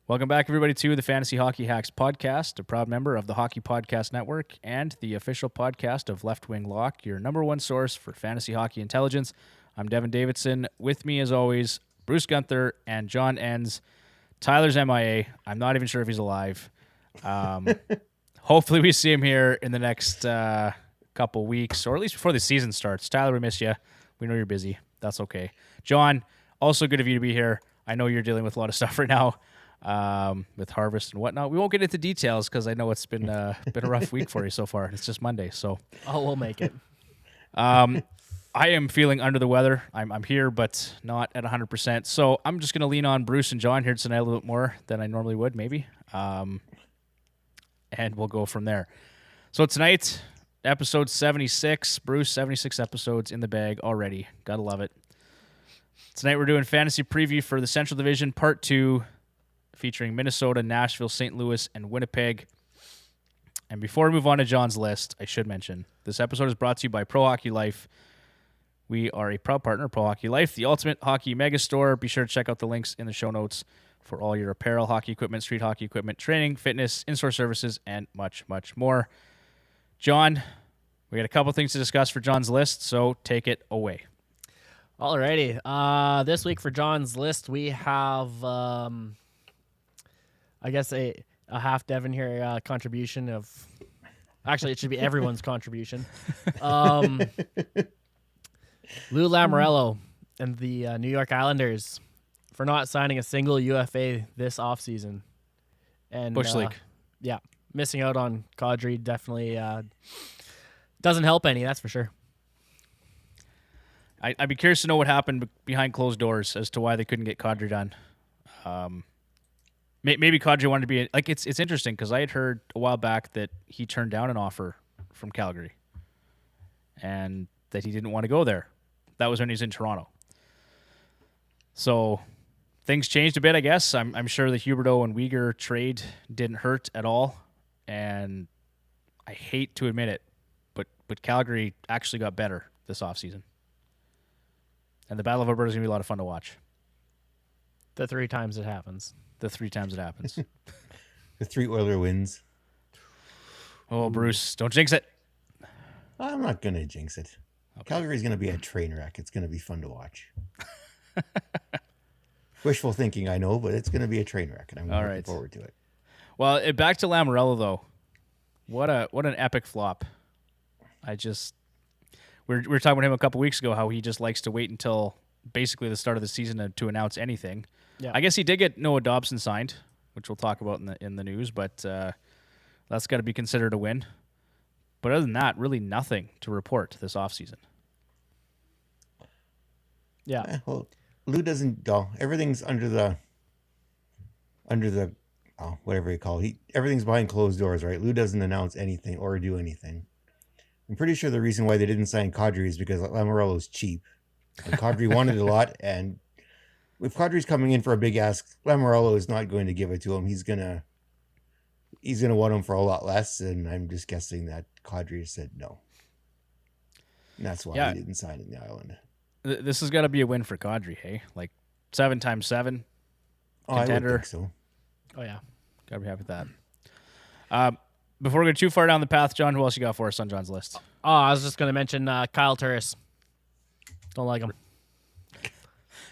Welcome back, everybody, to the Fantasy Hockey Hacks podcast, a proud member of the Hockey Podcast Network and the official podcast of Left Wing Lock, your number one source for fantasy hockey intelligence. I'm Devin Davidson. With me, as always, Bruce Gunther and John Enns. Tyler's MIA. I'm not even sure if he's alive. Hopefully we see him here in the next couple weeks, or at least before the season starts. Tyler, we miss you. We know you're busy. That's okay. John, also good of you to be here. I know you're dealing with a lot of stuff right now. With harvest and whatnot. We won't get into details because I know it's been a rough week for you so far. It's just Monday, so we'll make it. I am feeling under the weather. I'm here, but not at 100%. So I'm just going to lean on Bruce and John here tonight a little bit more than I normally would, maybe. And we'll go from there. So tonight, episode 76. Bruce, 76 episodes in the bag already. Gotta love it. Tonight we're doing fantasy preview for the Central Division, Part 2. Featuring Minnesota, Nashville, St. Louis, and Winnipeg. And before we move on to John's list, I should mention, this episode is brought to you by Pro Hockey Life. We are a proud partner of Pro Hockey Life, the ultimate hockey megastore. Be sure to check out the links in the show notes for all your apparel, hockey equipment, street hockey equipment, training, fitness, in-store services, and much, much more. John, we got a couple things to discuss for John's list, so take it away. Alrighty. This week for John's list, we have... I guess a half Devin here contribution of... Actually, it should be everyone's contribution. Lou Lamoriello and the New York Islanders for not signing a single UFA this offseason. And Bush League. Yeah, missing out on Kadri definitely doesn't help any, that's for sure. I'd be curious to know what happened behind closed doors as to why they couldn't get Kadri done. Maybe Kadri wanted to be like it's interesting because I had heard a while back that he turned down an offer from Calgary, and that he didn't want to go there. That was when he was in Toronto. So things changed a bit, I guess. I'm sure the Huberdeau and Weegar trade didn't hurt at all, and I hate to admit it, but Calgary actually got better this offseason. And the Battle of Alberta is going to be a lot of fun to watch. The 3 times it happens. The 3 times it happens. The 3 Oiler wins. Oh, Bruce, don't jinx it. I'm not going to jinx it. Okay. Calgary's going to be a train wreck. It's going to be fun to watch. Wishful thinking, I know, but it's going to be a train wreck, and I'm looking forward to it. Well, back to Lamoriello, though. What an epic flop. We were talking about him a couple weeks ago, how he just likes to wait until basically the start of the season to announce anything. Yeah. I guess he did get Noah Dobson signed, which we'll talk about in the news, but that's got to be considered a win. But other than that, really nothing to report this offseason. Yeah. Well, Lou doesn't. Everything's under the whatever you call it. Everything's behind closed doors, right? Lou doesn't announce anything or do anything. I'm pretty sure the reason why they didn't sign Kadri is because Lamoriello's cheap. And Kadri wanted a lot, and if Kadri's coming in for a big ask, Lamoriello is not going to give it to him. He's gonna want him for a lot less, and I'm just guessing that Kadri said no. And that's why he didn't sign in the island. This has got to be a win for Kadri, hey? Like 7 times 7 contender. I would think so. Oh yeah, gotta be happy with that. Before we go too far down the path, John, who else you got for us on John's list? Oh, I was just gonna mention Kyle Turris. Don't like him.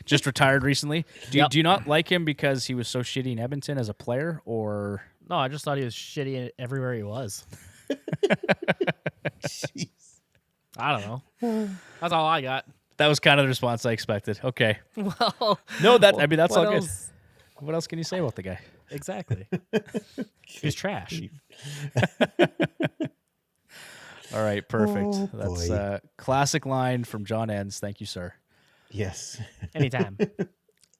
Just retired recently. Do you not like him because he was so shitty in Edmonton as a player, or no? I just thought he was shitty everywhere he was. Jeez. I don't know. That's all I got. That was kind of the response I expected. Okay. Well, no, that's all else? Good. What else can you say about the guy? Exactly. He's trash. All right, perfect. Oh, that's a classic line from John Enns. Thank you, sir. Yes. Anytime.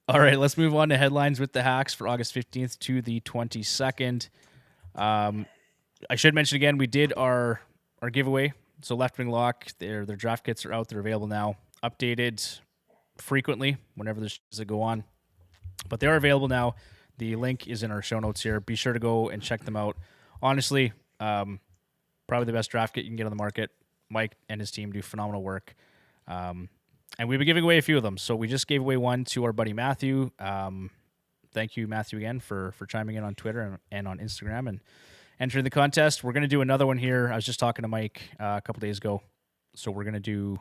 All right, let's move on to headlines with the Hacks for August 15th to the 22nd. I should mention again, we did our giveaway. So Left Wing Lock, their draft kits are out. They're available now, updated frequently whenever there's shows that go on. But they are available now. The link is in our show notes here. Be sure to go and check them out. Honestly, probably the best draft kit you can get on the market. Mike and his team do phenomenal work. And we've been giving away a few of them. So we just gave away one to our buddy Matthew that thank you, Matthew, again for chiming in on Twitter and on Instagram and entering the contest. We're going to do another one here. I was just talking to Mike a couple days ago. So we're going to do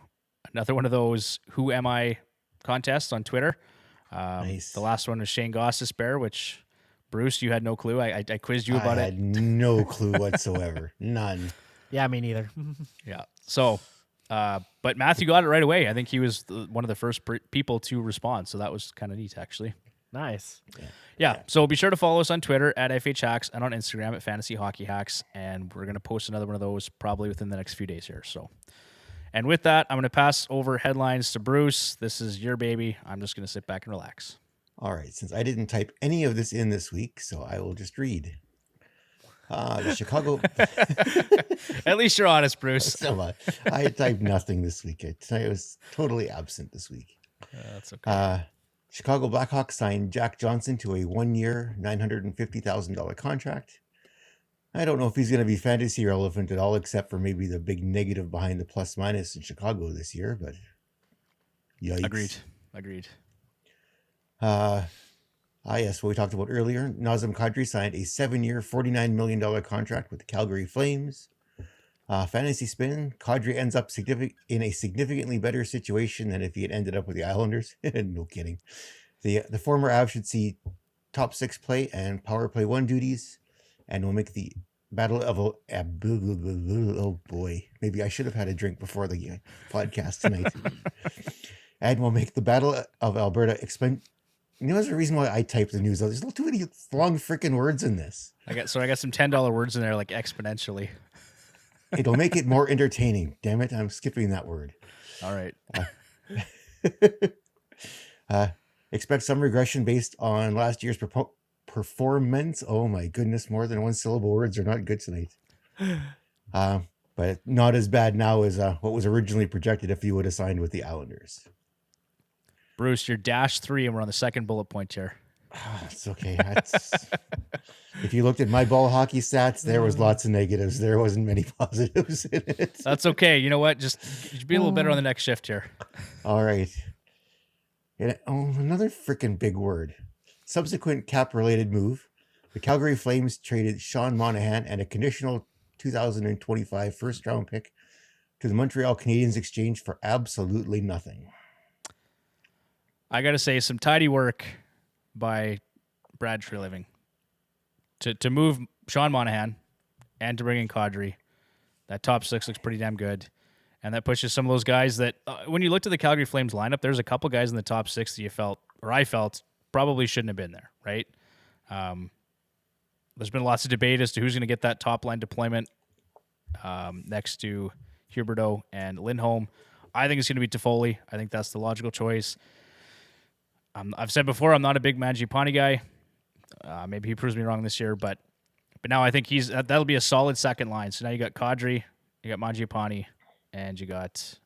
another one of those Who Am I contests on Twitter. Nice. The last one was Shane Goss's Bear, which, Bruce, you had no clue. I quizzed you about I it. had no clue whatsoever. None. Yeah, me neither. Yeah. So, but Matthew got it right away. I think he was one of the first people to respond. So that was kind of neat, actually. Nice. Yeah. So be sure to follow us on Twitter at FHHacks and on Instagram at Fantasy Hockey Hacks. And we're going to post another one of those probably within the next few days here. So, and with that, I'm going to pass over headlines to Bruce. This is your baby. I'm just going to sit back and relax. All right. Since I didn't type any of this in this week, so I will just read. The Chicago. At least you're honest, Bruce. So, I typed nothing this week. I was totally absent this week. That's okay. Chicago Blackhawks signed Jack Johnson to a 1-year, $950,000 contract. I don't know if he's going to be fantasy relevant at all, except for maybe the big negative behind the plus minus in Chicago this year, but yikes. Agreed. Yes, what we talked about earlier. Nazem Kadri signed a 7-year, $49 million contract with the Calgary Flames. Fantasy spin, Kadri ends up in a significantly better situation than if he had ended up with the Islanders. No kidding. The former Av should see top 6 play and power play 1 duties, and will make the battle of oh boy, maybe I should have had a drink before the podcast tonight. And will make the Battle of Alberta explain. You know, there's a reason why I type the news. There's too many long freaking words in this. I got some $10 words in there, like exponentially. It'll make it more entertaining. Damn it, I'm skipping that word. All right. Expect some regression based on last year's performance. Oh my goodness, more than 1 syllable words are not good tonight. But not as bad now as what was originally projected if you would have signed with the Islanders. Bruce, you're -3, and we're on the second bullet point here. It's okay. If you looked at my ball hockey stats, there was lots of negatives. There wasn't many positives in it. That's okay. You know what? Just be a little better on the next shift here. All right. Another freaking big word. Subsequent cap-related move. The Calgary Flames traded Sean Monahan and a conditional 2025 first-round pick to the Montreal Canadiens exchange for absolutely nothing. I got to say, some tidy work by Brad Treliving to move Sean Monahan and to bring in Kadri. That top 6 looks pretty damn good. And that pushes some of those guys that, when you looked at the Calgary Flames lineup, there's a couple guys in the top 6 that I felt, probably shouldn't have been there, right? There's been lots of debate as to who's going to get that top line deployment next to Huberdeau and Lindholm. I think it's going to be Toffoli. I think that's the logical choice. I've said before, I'm not a big Mangiapane guy. Maybe he proves me wrong this year, but now I think that'll be a solid second line. So now you got Kadri, you got Mangiapane, and you got,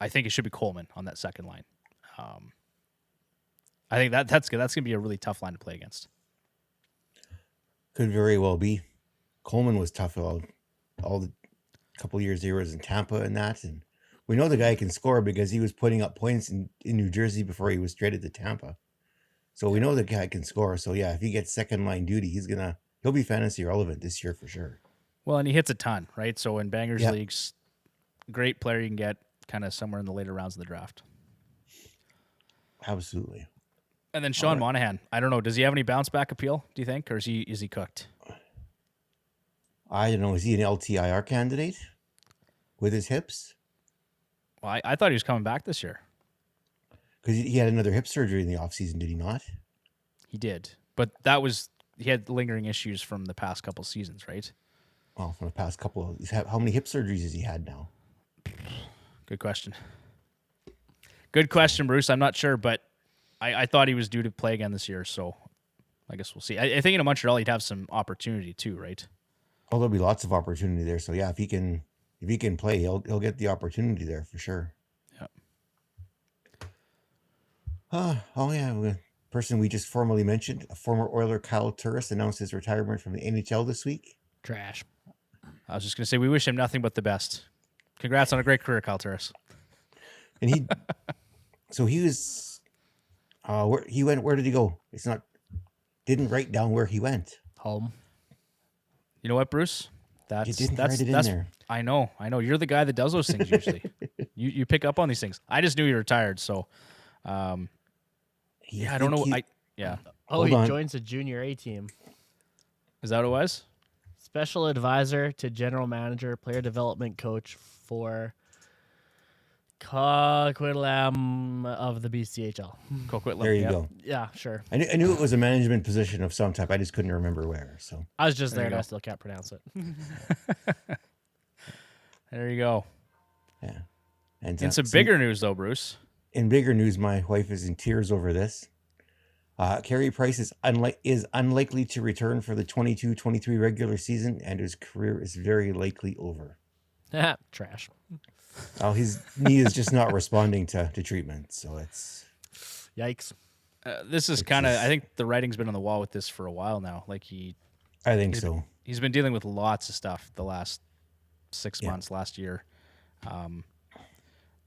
I think it should be Coleman on that second line. I think that's good. That's going to be a really tough line to play against. Could very well be. Coleman was tough all the couple years he was in Tampa and that, and we know the guy can score because he was putting up points in New Jersey before he was traded to Tampa. So we know the guy can score. So yeah, if he gets second line duty, he'll be fantasy relevant this year for sure. Well, and he hits a ton, right? So in bangers leagues, great player you can get kind of somewhere in the later rounds of the draft. Absolutely. And then Sean Monahan, I don't know, does he have any bounce back appeal, do you think, or is he cooked? I don't know. Is he an LTIR candidate with his hips? Well, I thought he was coming back this year. Because he had another hip surgery in the offseason, did he not? He did. But he had lingering issues from the past couple seasons, right? Well, from the past couple how many hip surgeries has he had now? Good question. Good question, Bruce. I'm not sure, but I thought he was due to play again this year, so I guess we'll see. I think in Montreal he'd have some opportunity too, right? Oh, there'll be lots of opportunity there. So yeah, if he can play, he'll get the opportunity there for sure. Yeah. Person we just formally mentioned, a former Oiler Kyle Turris announced his retirement from the NHL this week. Trash. I was just going to say, we wish him nothing but the best. Congrats on a great career, Kyle Turris. And he was, where did he go? It's not didn't write down where he went. Home. You know what, Bruce? You didn't write it in there. I know. You're the guy that does those things usually. You pick up on these things. I just knew you retired, so I don't know. Oh, he joins the junior A team. Is that what it was? Special advisor to general manager, player development coach for Coquitlam of the BCHL. Coquitlam. There you go. Yeah, sure. I knew it was a management position of some type. I just couldn't remember where. So I was just there and I still can't pronounce it. There you go. yeah. And In some bigger news, though, Bruce. In bigger news, my wife is in tears over this. Carey Price is unlikely to return for the 22-23 regular season, and his career is very likely over. Trash. Oh, his knee is just not responding to treatment, so it's... Yikes. This is kind of... I think the writing's been on the wall with this for a while now. Like I think so. He's been dealing with lots of stuff the last 6 months, last year.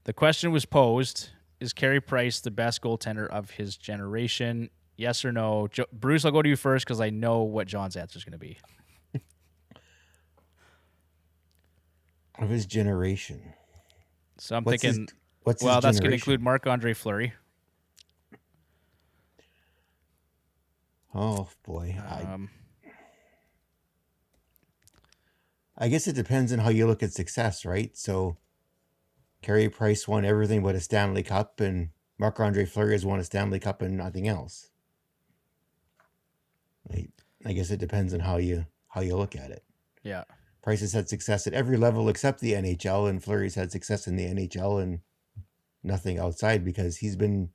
The question was posed, is Carey Price the best goaltender of his generation? Yes or no? Bruce, I'll go to you first because I know what John's answer is going to be. Of his generation. So I'm thinking, what's well, his that's going to generation? include Marc-Andre Fleury. Oh, boy. I guess it depends on how you look at success, right? So Carey Price won everything but a Stanley Cup, and Marc-Andre Fleury has won a Stanley Cup and nothing else. I guess it depends on how you look at it. Yeah. Price has had success at every level except the NHL, and Fleury's had success in the NHL and nothing outside because he's been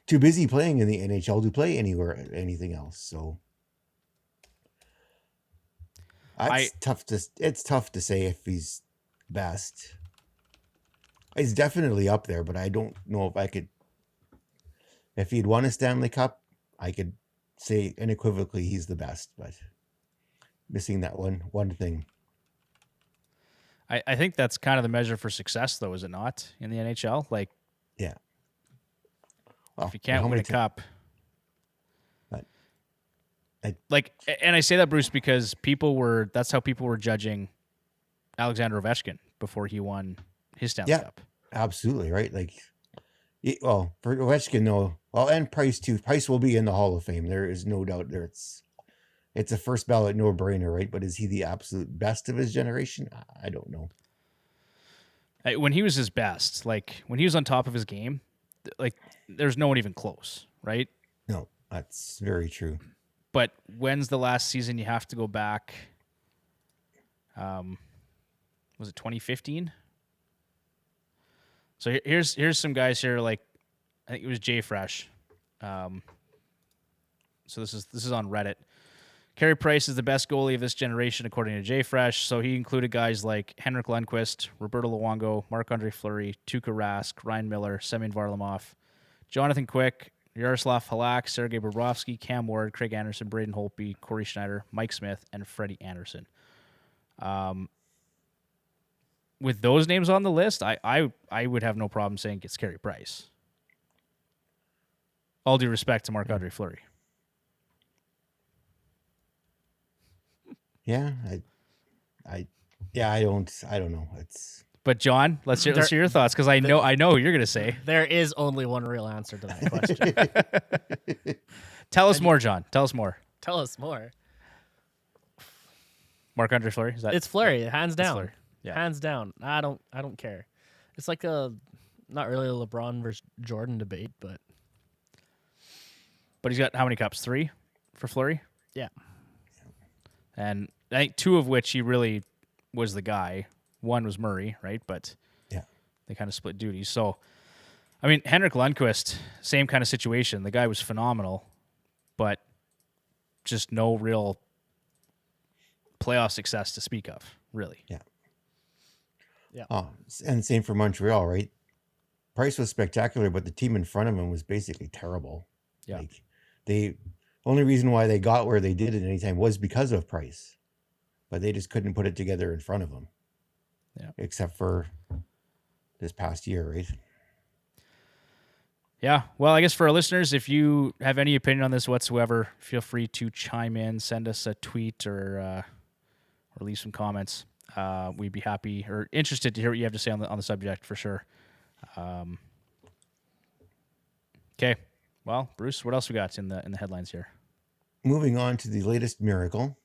too busy playing in the NHL to play anything else. So it's tough to say if he's best. He's definitely up there, but I don't know if I could. If he'd won a Stanley Cup, I could say unequivocally he's the best, but missing that one thing. I think that's kind of the measure for success, though, is it not, in the NHL? Like, yeah. Well, if you can't win a cup. But and I say that, Bruce, because that's how people were judging Alexander Ovechkin before he won his Stanley Cup. Absolutely, right? Like, well, for Ovechkin, no. Well, and Price, too. Price will be in the Hall of Fame. There is no doubt there. It's a first ballot no-brainer, right? But is he the absolute best of his generation? I don't know. When he was his best, like when he was on top of his game, like there's no one even close, right? No, that's very true. But when's the last season you have to go back? Was it 2015? So here's some guys here, like I think it was Jay Fresh. So this is on Reddit. Carey Price is the best goalie of this generation, according to Jay Fresh. So he included guys like Henrik Lundqvist, Roberto Luongo, Marc-Andre Fleury, Tuukka Rask, Ryan Miller, Semyon Varlamov, Jonathan Quick, Yaroslav Halak, Sergei Bobrovsky, Cam Ward, Craig Anderson, Braden Holtby, Corey Schneider, Mike Smith, and Freddie Anderson. With those names on the list, I would have no problem saying it's Carey Price. All due respect to Marc-Andre Fleury. Yeah, I don't know. But John, let's hear your thoughts because I know what you're gonna say. There is only one real answer to that question. Tell us more, John. Tell us more. Tell us more. Marc-Andre Fleury, is that? It's Fleury, hands down. Fleury. Yeah. Hands down. I don't care. It's like not really a LeBron versus Jordan debate, but he's got how many cups? 3 for Fleury? Yeah. And I think 2 of which he really was the guy. 1 was Murray, right? But yeah, they kind of split duties. So, I mean, Henrik Lundqvist, same kind of situation. The guy was phenomenal, but just no real playoff success to speak of, really. Yeah. Yeah. Oh, and same for Montreal, right? Price was spectacular, but the team in front of him was basically terrible. Yeah. Like, the only reason why they got where they did at any time was because of Price, but they just couldn't put it together in front of him. Yeah. Except for this past year, right? Yeah. Well, I guess for our listeners, if you have any opinion on this whatsoever, feel free to chime in, send us a tweet or leave some comments. We'd be happy or interested to hear what you have to say on the subject for sure. Okay. Well, Bruce, what else we got in the headlines here? Moving on to the latest miracle.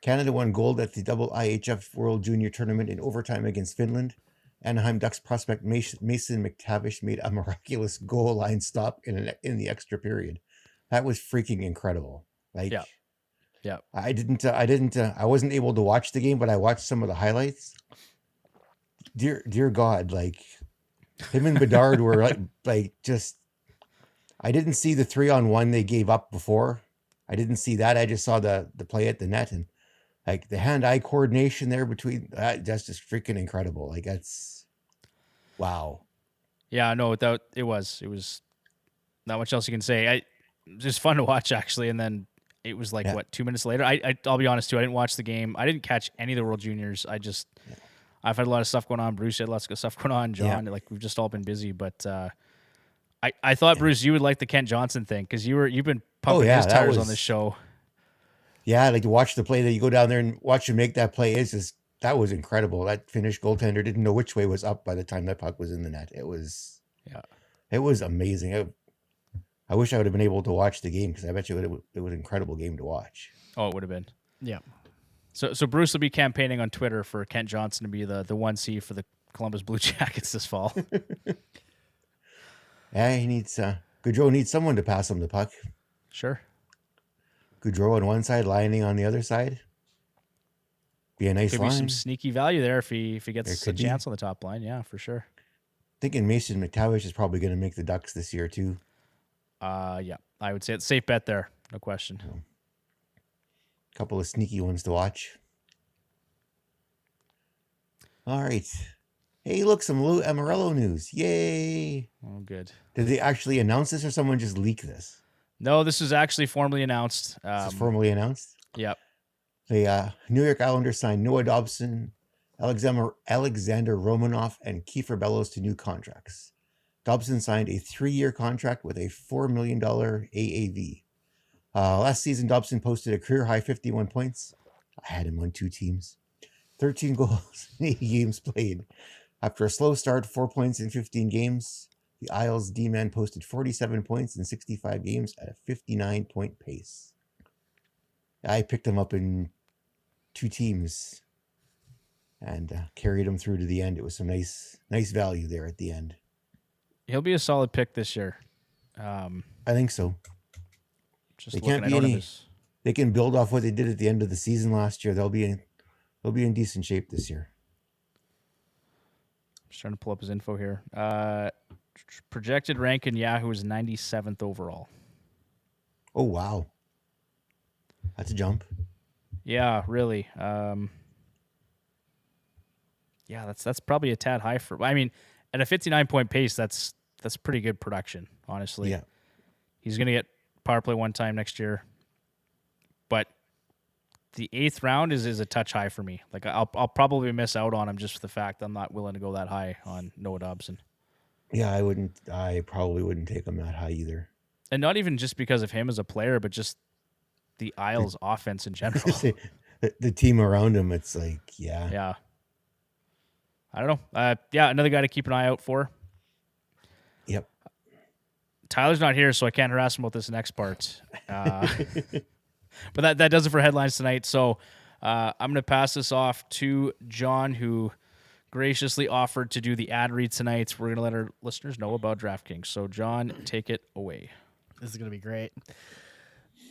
Canada won gold at the IIHF World Junior Tournament in overtime against Finland. Anaheim Ducks prospect Mason McTavish made a miraculous goal line stop in the extra period. That was freaking incredible. Like, yeah. I wasn't able to watch the game, but I watched some of the highlights. Dear God, like him and Bedard were like just. I didn't see the 3-on-1 they gave up before. I didn't see that. I just saw the play at the net and like the hand-eye coordination there between that's just freaking incredible. Like that's wow. Yeah, no, it was not much else you can say. It was just fun to watch actually, and then it was like 2 minutes later. I'll be honest too. I didn't watch the game. I didn't catch any of the World Juniors. I've had a lot of stuff going on. Bruce had lots of stuff going on. John, like we've just all been busy. But I thought Bruce, you would like the Kent Johnson thing because you've been pumping his tires on this show. Yeah, like to watch the play that you go down there and watch him make that play. That was incredible. That Finnish goaltender didn't know which way was up by the time that puck was in the net. It was amazing. I wish I would have been able to watch the game because I bet you it was an incredible game to watch. Oh, it would have been. Yeah. So Bruce will be campaigning on Twitter for Kent Johnson to be the 1C for the Columbus Blue Jackets this fall. Yeah, he needs Gaudreau needs someone to pass him the puck. Sure. Gaudreau on one side, Lining on the other side. Be a nice Could line. be some sneaky value there if he gets a chance on the top line. Yeah, for sure. Thinking Mason McTavish is probably going to make the Ducks this year too. Yeah, I would say it's a safe bet there, no question. A couple of sneaky ones to watch. All right. Hey, look, some Lou Amarillo news. Yay. Oh, good. Did they actually announce this or someone just leak this? No, this is actually formally announced. This is formally announced? Yep. The New York Islanders signed Noah Dobson, Alexander Romanov, and Kiefer Bellows to new contracts. Dobson signed a 3-year contract with a $4 million AAV. Last season, Dobson posted a career-high 51 points. I had him on 2 teams. 13 goals in 80 games played. After a slow start, 4 points in 15 games, the Isles D-man posted 47 points in 65 games at a 59-point pace. I picked him up in 2 teams and carried him through to the end. It was some nice value there at the end. He'll be a solid pick this year. I think so. Just they can build off what they did at the end of the season last year. They'll be in decent shape this year. Just trying to pull up his info here. Projected rank in Yahoo is 97th overall. Oh, wow. That's a jump. Yeah, really. That's probably a tad high for. I mean, at a 59-point pace, that's pretty good production, honestly. Yeah. He's going to get power play one time next year, but the 8th round is a touch high for me. Like I'll probably miss out on him just for the fact I'm not willing to go that high on Noah Dobson. Yeah, I probably wouldn't take him that high either. And not even just because of him as a player, but just the Isles offense in general. the team around him, it's like, yeah. Yeah. I don't know. Another guy to keep an eye out for. Yep. Tyler's not here, so I can't harass him about this next part. But that does it for headlines tonight. So I'm going to pass this off to John, who graciously offered to do the ad read tonight. We're going to let our listeners know about DraftKings. So, John, take it away. This is going to be great.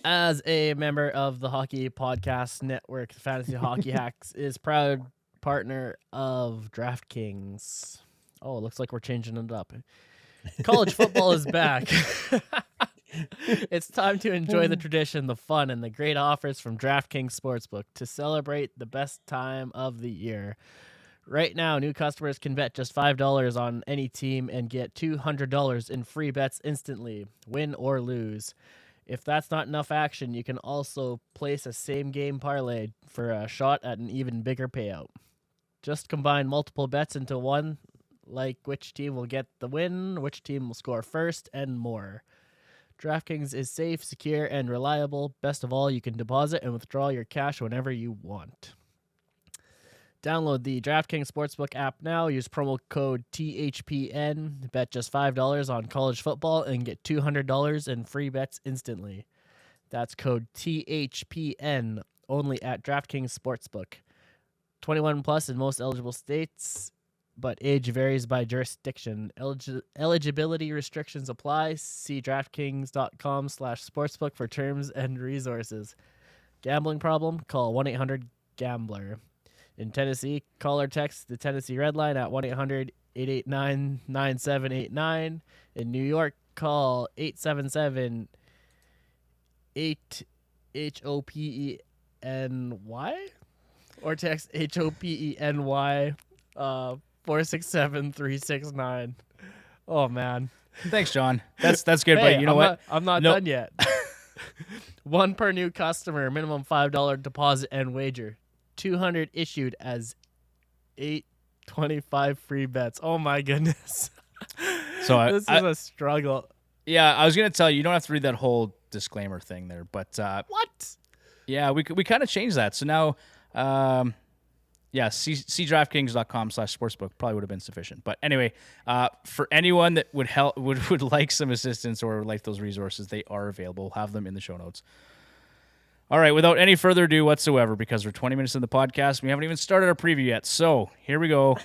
As a member of the Hockey Podcast Network, Fantasy Hockey Hacks is proud partner of DraftKings. Oh, it looks like we're changing it up. College football is back. It's time to enjoy the tradition, the fun, and the great offers from DraftKings Sportsbook to celebrate the best time of the year. Right now, new customers can bet just $5 on any team and get $200 in free bets instantly, win or lose. If that's not enough action, you can also place a same-game parlay for a shot at an even bigger payout. Just combine multiple bets into one like which team will get the win, which team will score first, and more. DraftKings is safe, secure, and reliable. Best of all, you can deposit and withdraw your cash whenever you want. Download the DraftKings Sportsbook app now. Use promo code THPN. Bet just $5 on college football and get $200 in free bets instantly. That's code THPN only at DraftKings Sportsbook. 21 plus in most eligible states, but age varies by jurisdiction. Eligibility restrictions apply. See DraftKings.com/sportsbook for terms and resources. Gambling problem? Call 1-800-GAMBLER. In Tennessee, call or text the Tennessee Red Line at 1-800-889-9789. In New York, call 877-8-HOPENY or text HOPENY 467-369. Oh, man. Thanks, John. That's good, Hey, but you know what? I'm not done yet. One per new customer, minimum $5 deposit and wager. 200 issued as 825 free bets. Oh my goodness. So This is a struggle. Yeah, I was gonna tell you, you don't have to read that whole disclaimer thing there, but What? yeah, we kind of changed that. So now, see DraftKings.com/sportsbook probably would have been sufficient. But anyway, for anyone that would like some assistance or like those resources, they are available. We'll have them in the show notes. All right, without any further ado whatsoever, because we're 20 minutes in the podcast, we haven't even started our preview yet. So here we go.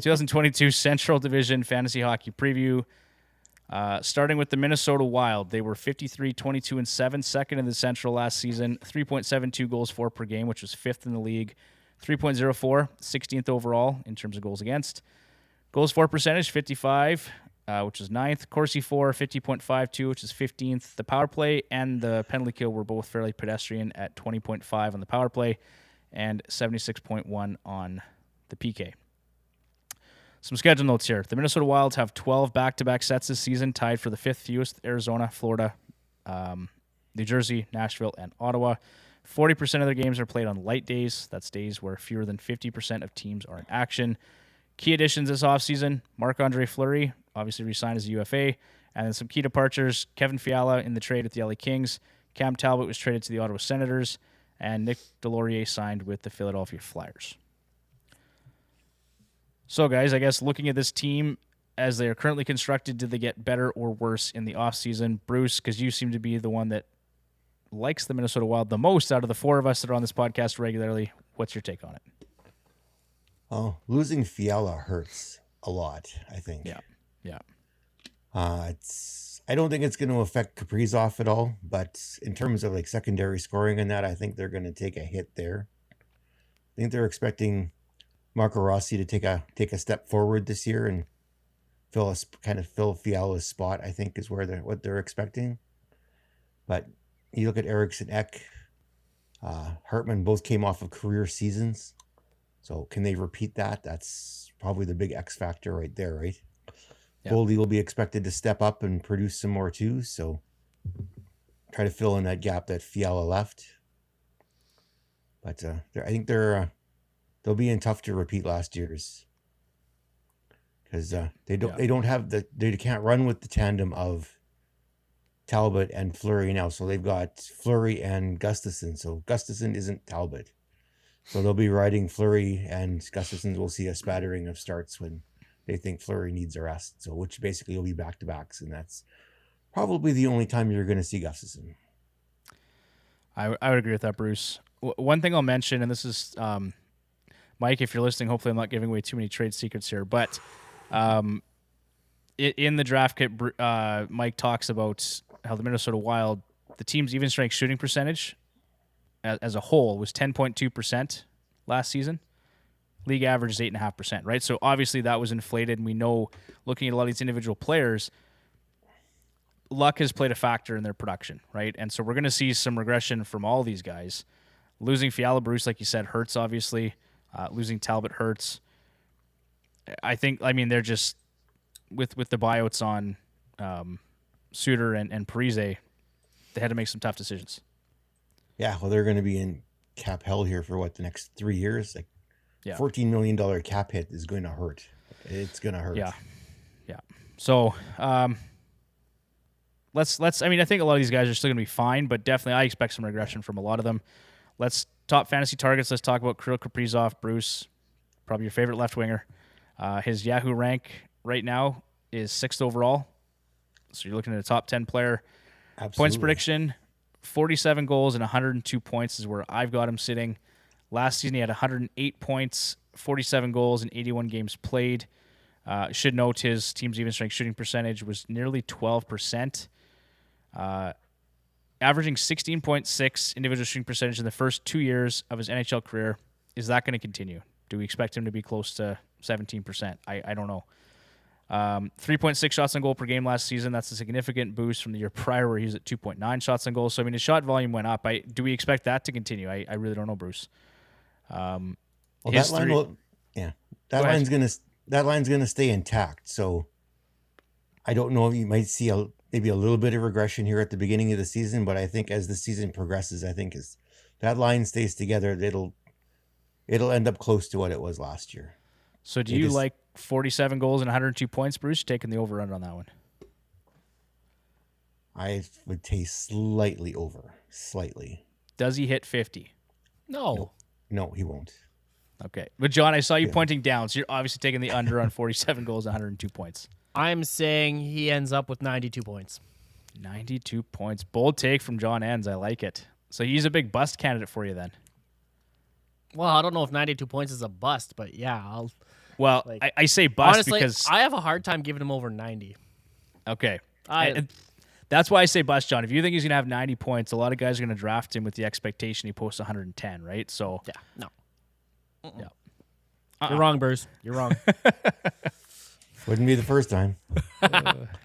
2022 Central Division Fantasy Hockey Preview. Starting with the Minnesota Wild. They were 53-22-7, second in the Central last season. 3.72 goals for per game, which was fifth in the league. 3.04, 16th overall in terms of goals against. Goals for percentage, 55, which is ninth. Corsi for 50.52, which is 15th. The power play and the penalty kill were both fairly pedestrian at 20.5 on the power play and 76.1 on the PK. Some schedule notes here. The Minnesota Wilds have 12 back-to-back sets this season, tied for the fifth fewest. Arizona, Florida, New Jersey, Nashville, and Ottawa. 40% of their games are played on light days. That's days where fewer than 50% of teams are in action. Key additions this offseason, Marc-Andre Fleury, obviously re-signed as a UFA, and then some key departures, Kevin Fiala in the trade with the LA Kings, Cam Talbot was traded to the Ottawa Senators, and Nick Delorier signed with the Philadelphia Flyers. So, guys, I guess looking at this team as they are currently constructed, did they get better or worse in the offseason? Bruce, because you seem to be the one that likes the Minnesota Wild the most out of the four of us that are on this podcast regularly, what's your take on it? Oh, losing Fiala hurts a lot, I think. Yeah. I don't think it's going to affect Kaprizov at all, but in terms of like secondary scoring and that, I think they're going to take a hit there. I think they're expecting Marco Rossi to take a step forward this year and fill Fiala's spot, I think is what they're expecting. But you look at Eriksson Ek, Hartman, both came off of career seasons. So can they repeat that? That's probably the big X factor right there, right? Yeah. Boldy will be expected to step up and produce some more too. So try to fill in that gap that Fiala left. But I think they'll be in tough to repeat last year's because they can't run with the tandem of Talbot and Fleury now. So they've got Fleury and Gustafsson. So Gustafsson isn't Talbot. So they'll be riding Fleury, and Gustafsson will see a spattering of starts when they think Fleury needs a rest. So which basically will be back-to-backs, and that's probably the only time you're going to see Gustafsson. I would agree with that, Bruce. One thing I'll mention, and this is, Mike, if you're listening, hopefully I'm not giving away too many trade secrets here, but in the draft kit, Mike talks about how the Minnesota Wild, the team's even strength shooting percentage as a whole was 10.2% last season. League average is 8.5%, right? So obviously that was inflated, and we know, looking at a lot of these individual players, luck has played a factor in their production, right? And so we're going to see some regression from all these guys. Losing Fiala, Bruce, like you said, hurts, obviously. Losing Talbot hurts. They're just, with the buyouts on Suter and Parise, they had to make some tough decisions. Yeah, well, they're going to be in cap hell here for the next 3 years. Like, $14 million cap hit is going to hurt. it's gonna hurt. Yeah. So let's. I mean, I think a lot of these guys are still gonna be fine, but definitely I expect some regression from a lot of them. Let's top fantasy targets. Let's talk about Kirill Kaprizov, Bruce, probably your favorite left winger. His Yahoo rank right now is 6th overall. So you're looking at a top 10 player. Absolutely. Points prediction, 47 goals and 102 points is where I've got him sitting. Last season he had 108 points, 47 goals, and 81 games played. Should note his team's even strength shooting percentage was nearly 12%. Averaging 16.6 individual shooting percentage in the first 2 years of his NHL career. Is that going to continue? Do we expect him to be close to 17%? I don't know. 3.6 shots on goal per game last season. That's a significant boost from the year prior where he was at 2.9 shots on goal. So, I mean, his shot volume went up. Do we expect that to continue? I really don't know, Bruce. Well, that line's gonna stay intact. So I don't know if you might see maybe a little bit of regression here at the beginning of the season, but I think as the season progresses, I think as that line stays together, it'll end up close to what it was last year. So do you like 47 goals and 102 points, Bruce? Taking the over-under on that one? I would taste slightly over. Slightly. Does he hit 50? No. No, he won't. Okay. But, John, I saw you pointing down, so you're obviously taking the under on 47 goals and 102 points. I'm saying he ends up with 92 points. 92 points. Bold take from John Enns. I like it. So he's a big bust candidate for you then. Well, I don't know if 92 points is a bust, but yeah. I say bust honestly, because I have a hard time giving him over 90. Okay. That's why I say bust, John. If you think he's going to have 90 points, a lot of guys are going to draft him with the expectation he posts 110, right? So yeah, no. Yeah. You're wrong, Bruce. You're wrong. Wouldn't be the first time.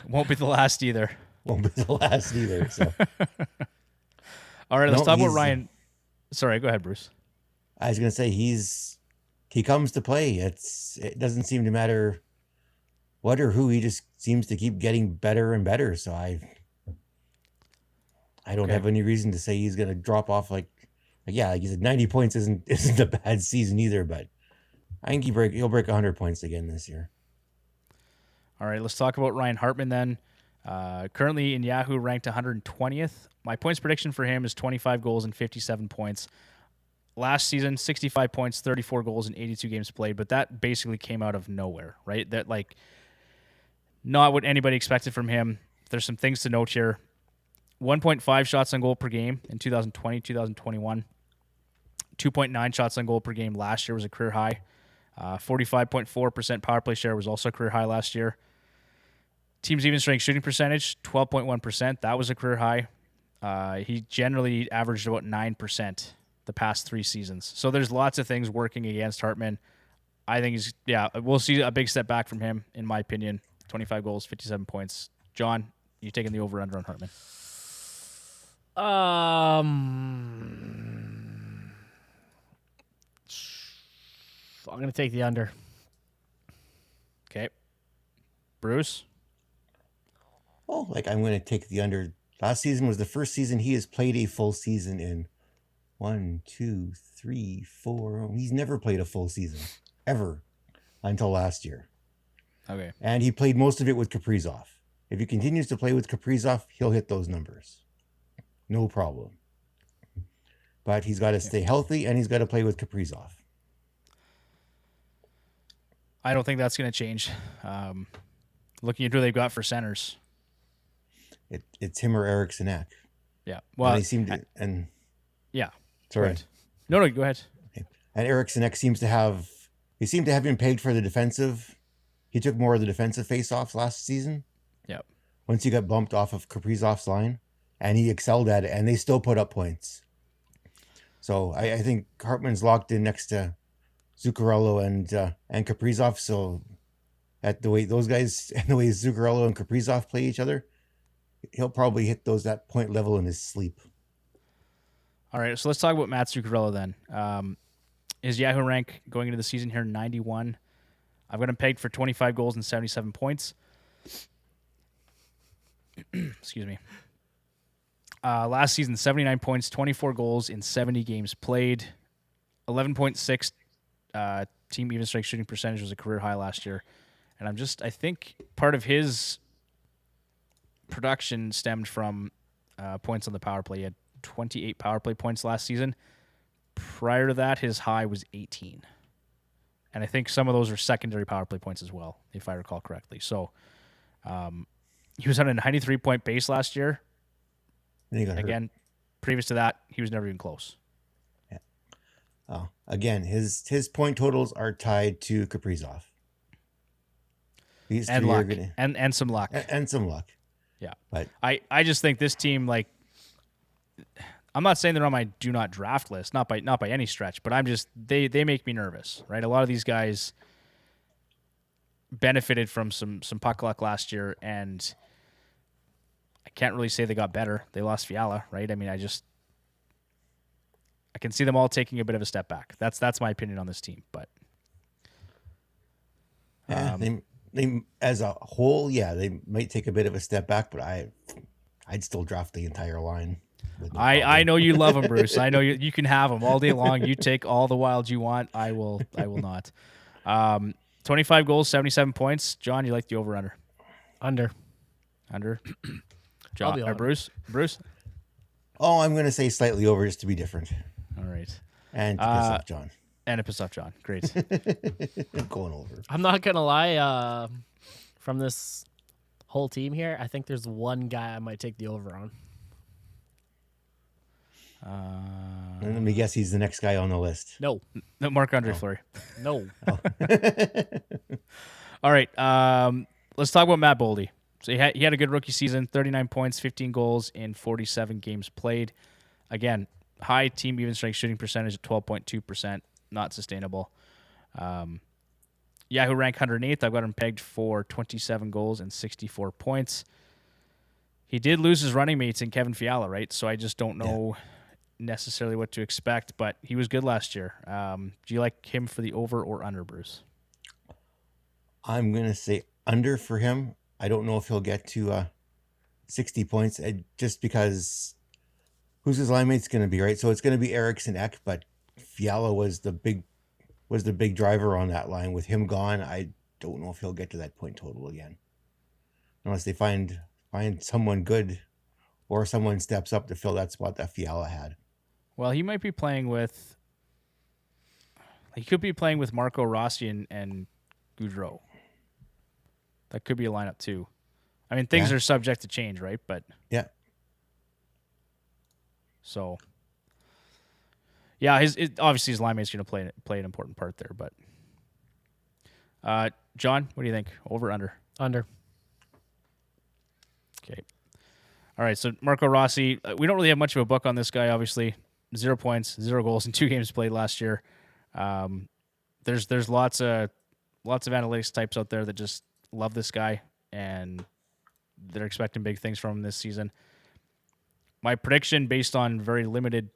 Won't be the last either. Won't be the last either. So. All right, let's talk about Ryan. Sorry, go ahead, Bruce. I was going to say he comes to play. It doesn't seem to matter what or who. He just seems to keep getting better and better. So I don't have any reason to say he's going to drop off. Like you said, 90 points isn't a bad season either. But I think he'll break 100 points again this year. All right, let's talk about Ryan Hartman then. Currently in Yahoo ranked 120th. My points prediction for him is 25 goals and 57 points. Last season, 65 points, 34 goals, and 82 games played, but that basically came out of nowhere, right? That, not what anybody expected from him. There's some things to note here. 1.5 shots on goal per game in 2020, 2021. 2.9 shots on goal per game last year was a career high. 45.4% power play share was also a career high last year. Team's even strength shooting percentage, 12.1%. That was a career high. He generally averaged about 9% the past 3 seasons. So there's lots of things working against Hartman. I think we'll see a big step back from him, in my opinion. 25 goals, 57 points. John, you taking the over-under on Hartman? I'm going to take the under. Okay. Bruce? Oh, I'm going to take the under. Last season was the first season he has played a full season in 1, 2, 3, 4. He's never played a full season, ever, until last year. Okay. And he played most of it with Kaprizov. If he continues to play with Kaprizov, he'll hit those numbers. No problem. But he's got to stay healthy, and he's got to play with Kaprizov. I don't think that's going to change. Looking at who they've got for centers. It's him or Eriksson Ek. Yeah. Well, and they seem to, and yeah. Sorry. Right. No, go ahead. Okay. And Eriksson Ek seemed to have him pegged for the defensive. He took more of the defensive faceoffs last season. Yeah. Once he got bumped off of Kaprizov's line, and he excelled at it, and they still put up points. So I think Hartman's locked in next to Zuccarello and Kaprizov. So at the way those guys and the way Zuccarello and Kaprizov play each other, he'll probably hit that point level in his sleep. All right, so let's talk about Matt Zuccarello then. His Yahoo rank going into the season here, 91. I've got him pegged for 25 goals and 77 points. Excuse me. Last season, 79 points, 24 goals in 70 games played. 11.6 team even strike shooting percentage was a career high last year. And I think part of his production stemmed from points on the power play. He had 28 power play points last season. Prior to that, his high was 18. And I think some of those are secondary power play points as well, if I recall correctly. So he was on a 93-point base last year. And he got hurt. Again, previous to that, he was never even close. Yeah. Oh, again, his point totals are tied to Kaprizov. These And three are luck. gonna, And some luck. and some luck. Yeah. But I just think this team, like, I'm not saying they're on my do not draft list, not by any stretch, but I'm just they make me nervous, right? A lot of these guys benefited from some puck luck last year, and I can't really say they got better. They lost Fiala, right? I mean, I can see them all taking a bit of a step back. That's my opinion on this team, but yeah, they as a whole, yeah, they might take a bit of a step back, but I'd still draft the entire line. I know you love them, Bruce. I know you can have them all day long. You take all the wilds you want. I will not. 25 goals, 77 points. John, you like the over under? Under. John or Bruce? Oh, I'm going to say slightly over just to be different. All right. And to piss off John. And to piss off John. Great. Going over. I'm not gonna lie. From this whole team here, I think there's one guy I might take the over on. Let me guess, he's the next guy on the list. No. Marc-Andre Fleury. No. All right. Let's talk about Matt Boldy. So he had a good rookie season, 39 points, 15 goals in 47 games played. Again, high team even strength shooting percentage at 12.2%. Not sustainable. Yahoo rank 108th. I've got him pegged for 27 goals and 64 points. He did lose his running mates in Kevin Fiala, right? So I just don't know necessarily what to expect, but he was good last year. Do you like him for the over or under, Bruce? I'm going to say under for him. I don't know if he'll get to 60 points just because who's his line mate's going to be, right? So it's going to be Eriksson Ek, but Fiala was the big driver on that line. With him gone, I don't know if he'll get to that point total again, unless they find someone good or someone steps up to fill that spot that Fiala had. Well, he might be playing with. He could be playing with Marco Rossi and Goudreau. That could be a lineup too. I mean, things are subject to change, right? But yeah. So. Yeah, obviously his line mate's going to play an important part there. But, John, what do you think? Over, under? Under. Okay. All right, so Marco Rossi, we don't really have much of a book on this guy, obviously. 0 points, 0 goals in 2 games played last year. There's lots of analytics types out there that just love this guy, and they're expecting big things from him this season. My prediction, based on very limited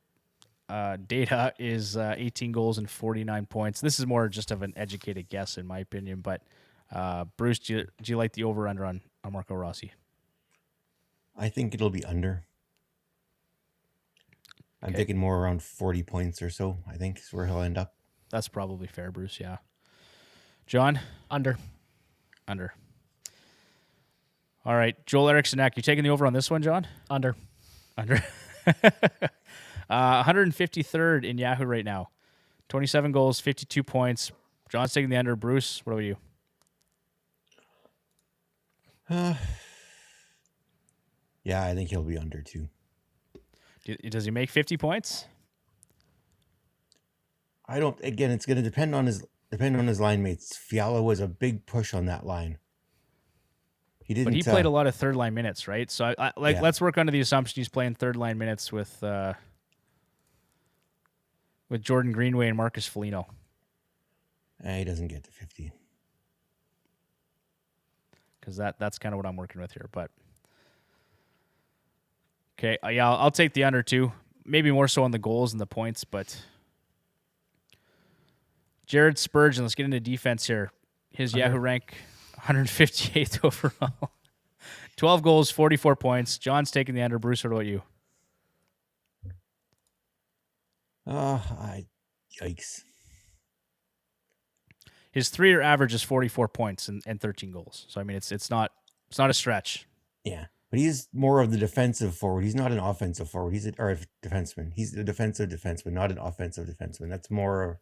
data, is 18 goals and 49 points. This is more just of an educated guess, in my opinion. But Bruce, do you like the over/under on Marco Rossi? I think it'll be under. I'm thinking more around 40 points or so, I think, is where he'll end up. That's probably fair, Bruce, yeah. John? Under. Under. All right, Joel Eriksson Ek, you taking the over on this one, John? Under. 153rd in Yahoo right now. 27 goals, 52 points. John's taking the under. Bruce, what about you? Yeah, I think he'll be under too. Does he make 50 points? I don't. Again, it's going to depend on his line mates. Fiala was a big push on that line. He didn't. But he played a lot of third line minutes, right? So let's work under the assumption he's playing third line minutes with Jordan Greenway and Marcus Foligno. He doesn't get to 50. Because that's kind of what I'm working with here. But okay, yeah, I'll take the under too. Maybe more so on the goals and the points, but Jared Spurgeon, let's get into defense here. His Yahoo rank 158th overall. 12 goals, 44 points. John's taking the under. Bruce, what about you? Yikes. his 3-year average is 44 points and 13 goals. So I mean, it's not a stretch. Yeah, but he's more of the defensive forward. He's not an offensive forward. Or a defenseman. He's a defensive defenseman, not an offensive defenseman. That's more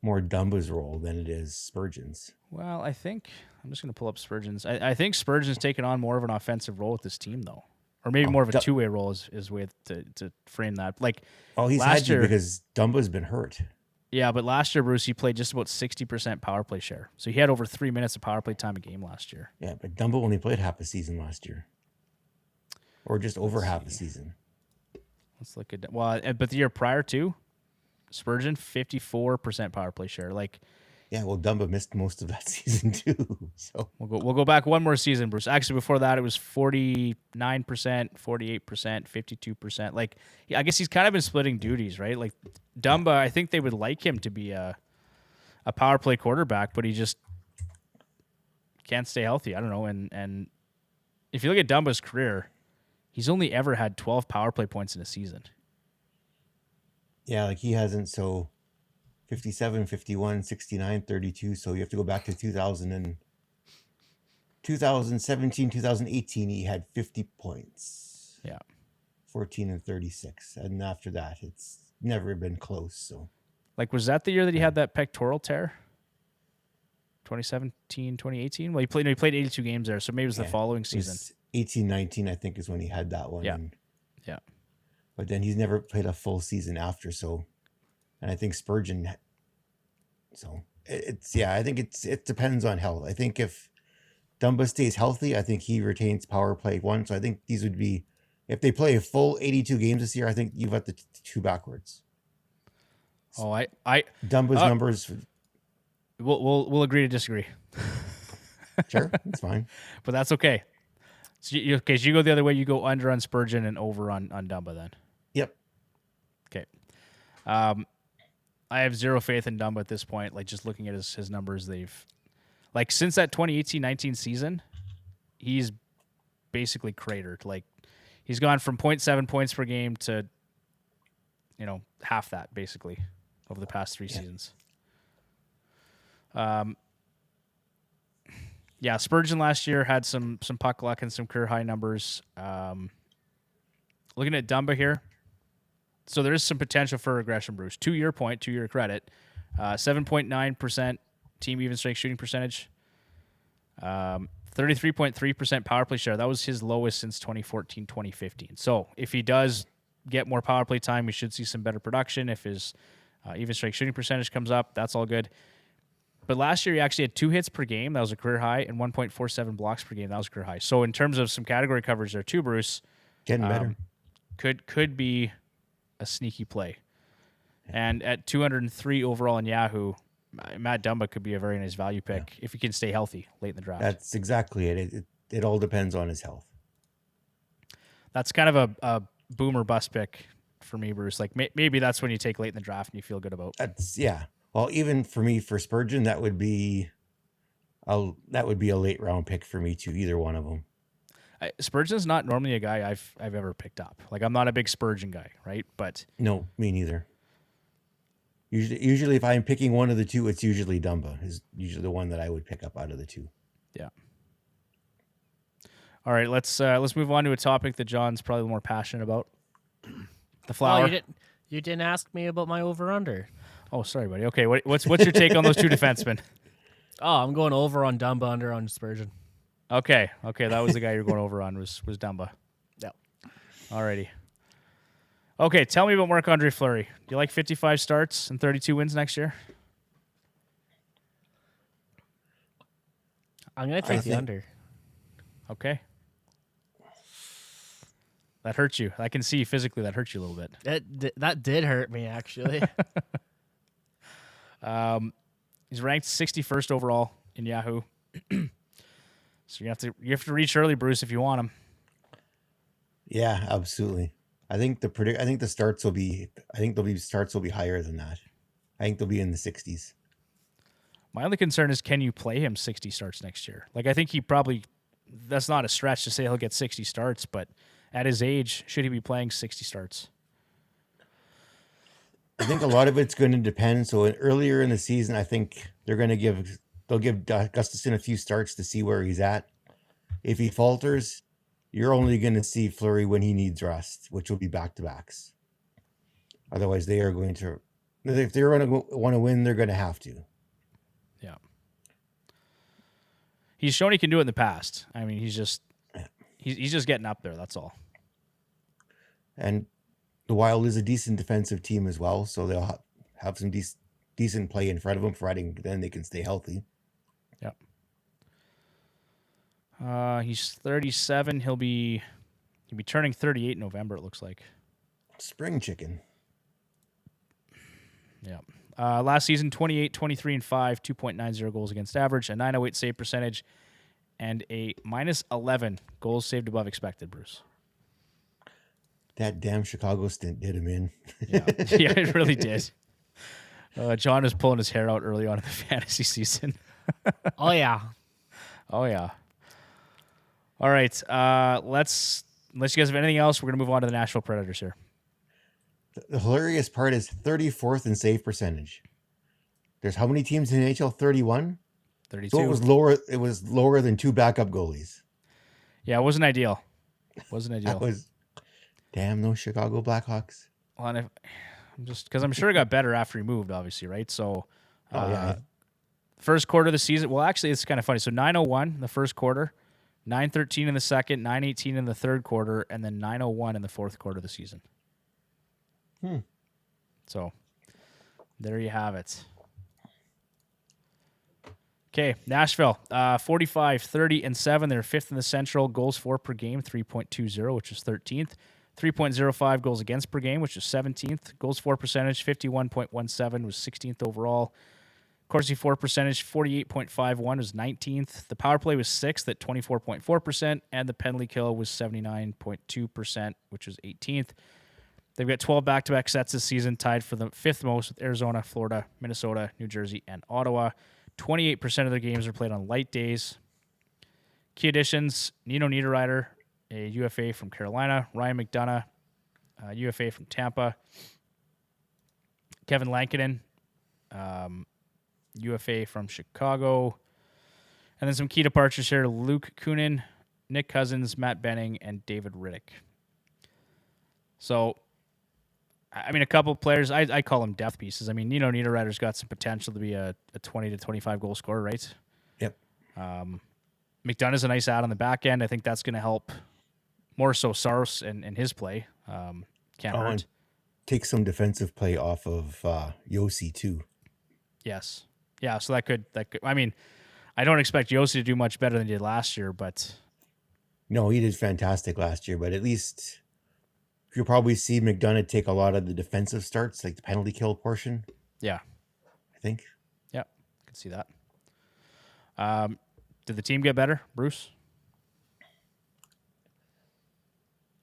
Dumba's role than it is Spurgeon's. Well, I think I'm just going to pull up Spurgeon's. I think Spurgeon's taken on more of an offensive role with this team, though, or maybe more of a two-way role is way to frame that. Like, he's last had to year, because Dumba's been hurt. Yeah, but last year, Bruce, he played just about 60% power play share. So he had over 3 minutes of power play time a game last year. Yeah, but Dumba only played half a season last year. Or just over half a season. Let's look at but the year prior to, Spurgeon, 54% power play share. Like, yeah, well, Dumba missed most of that season too. So we'll go back one more season, Bruce. Actually, before that, it was 49%, 48%, 52%. Like, I guess he's kind of been splitting duties, right? Like, Dumba, I think they would like him to be a power play quarterback, but he just can't stay healthy. I don't know. And if you look at Dumba's career, he's only ever had 12 power play points in a season. Yeah, like he hasn't. So 57, 51, 69, 32. So you have to go back to 2017, 2018. He had 50 points. Yeah. 14 and 36. And after that, it's never been close. So, like, was that the year that he had that pectoral tear? 2017, 2018? Well, he played 82 games there. So maybe it was the following season. 18, 19, I think, is when he had that one. Yeah. Yeah. But then he's never played a full season after. So, and I think Spurgeon. So I think it depends on health. I think if Dumba stays healthy, I think he retains power play 1. So I think these would be, if they play a full 82 games this year, I think you've got the 2 backwards. Oh, Dumba's numbers. We'll agree to disagree. Sure, that's fine. But that's okay. So you go the other way. You go under on Spurgeon and over on Dumba then. Yep. Okay. I have zero faith in Dumba at this point. Like, just looking at his numbers, like, since that 2018-19 season, he's basically cratered. Like, he's gone from 0.7 points per game to, half that basically over the past 3 seasons. Yeah, Spurgeon last year had some puck luck and some career high numbers. Looking at Dumba here, so there is some potential for regression, Bruce. 2-year point, 2-year credit, 7.9% team even strength shooting percentage, 33.3% power play share. That was his lowest since 2014, 2015. So if he does get more power play time, we should see some better production. If his even strength shooting percentage comes up, that's all good. But last year, he actually had 2 hits per game. That was a career high, and 1.47 blocks per game. That was a career high. So in terms of some category coverage there too, Bruce, getting better. Could be a sneaky play. And at 203 overall in Yahoo, Matt Dumba could be a very nice value pick if he can stay healthy late in the draft. That's exactly it. It all depends on his health. That's kind of a boom or bust pick for me, Bruce. Like, maybe that's when you take late in the draft and you feel good about. Well, even for me, for Spurgeon, that would be a late round pick for me too. Either one of them. Spurgeon's not normally a guy I've ever picked up. Like, I'm not a big Spurgeon guy, right? But no, me neither. Usually, if I'm picking one of the two, it's usually Dumba. Is usually the one that I would pick up out of the two. Yeah. All right, let's move on to a topic that John's probably more passionate about. The flower. Oh, you didn't ask me about my over/under. Oh, sorry, buddy. Okay, what's your take on those 2 defensemen? Oh, I'm going over on Dumba, under on Spurgeon. Okay, that was the guy you're going over on was Dumba. Yep. Alrighty. Okay, tell me about Marc-Andre Fleury. Do you like 55 starts and 32 wins next year? I'm going to take the under. Okay. That hurts you. I can see physically that hurts you a little bit. That did hurt me, actually. He's ranked 61st overall in Yahoo. So you have to reach early, Bruce, if you want him. Yeah, absolutely. I think the starts will be higher than that. I think they'll be in the 60s. My only concern is, can you play him 60 starts next year? Like, I think that's not a stretch to say he'll get 60 starts, but at his age, should he be playing 60 starts? I think a lot of it's going to depend. So earlier in the season, I think they'll give Gustafsson a few starts to see where he's at. If he falters, you're only going to see Fleury when he needs rest, which will be back-to-backs. Otherwise, they are going to, if they're going to want to win, they're going to have to. Yeah. He's shown he can do it in the past. I mean, he's just getting up there. That's all. And the Wild is a decent defensive team as well, so they'll have some decent play in front of them, providing then they can stay healthy. Yep. He's 37. He'll be turning 38 in November, it looks like. Spring chicken. Yeah. Last season, 28, 23, and 5, 2.90 goals against average, a 908 save percentage, and a minus 11 goals saved above expected, Bruce. That damn Chicago stint did him in. Yeah, yeah, it really did. John was pulling his hair out early on in the fantasy season. Oh, yeah. Oh, yeah. All right. Unless you guys have anything else, we're going to move on to the Nashville Predators here. The hilarious part is 34th in save percentage. There's how many teams in the NHL? 31? 32. So it was lower than two backup goalies. Yeah, it wasn't ideal. That was damn those Chicago Blackhawks. Well, and I'm just because I'm sure it got better after he moved, obviously, right? So, first quarter of the season. Well, actually, it's kind of funny. So 9:01 the first quarter, 9:13 in the second, 9:18 in the third quarter, and then 9:01 in the fourth quarter of the season. So, there you have it. Okay, Nashville, 45, 30, and 7. They're fifth in the Central. Goals for per game, 3.20, which is 13th. 3.05 goals against per game, which is 17th. Goals for percentage, 51.17, was 16th overall. Corsi for percentage, 48.51, was 19th. The power play was 6th at 24.4%, and the penalty kill was 79.2%, which was 18th. They've got 12 back-to-back sets this season, tied for the fifth most with Arizona, Florida, Minnesota, New Jersey, and Ottawa. 28% of their games are played on light days. Key additions, Nino Niederreiter, a UFA from Carolina. Ryan McDonough, UFA from Tampa. Kevin Lankinen, UFA from Chicago. And then some key departures here, Luke Kunin, Nick Cousins, Matt Benning, and David Riddick. So, I mean, a couple of players, I call them depth pieces. I mean, Nino Niederreiter's got some potential to be a 20 to 25 goal scorer, right? Yep. McDonough's a nice add on the back end. I think that's going to help more so Saros and his play. Can't hurt. Take some defensive play off of Yossi too. Yes. Yeah, so that could. I mean, I don't expect Yossi to do much better than he did last year, but no, he did fantastic last year. But at least you'll probably see McDonough take a lot of the defensive starts, like the penalty kill portion. Yeah, I think. Yeah, I can see that. Did the team get better, Bruce?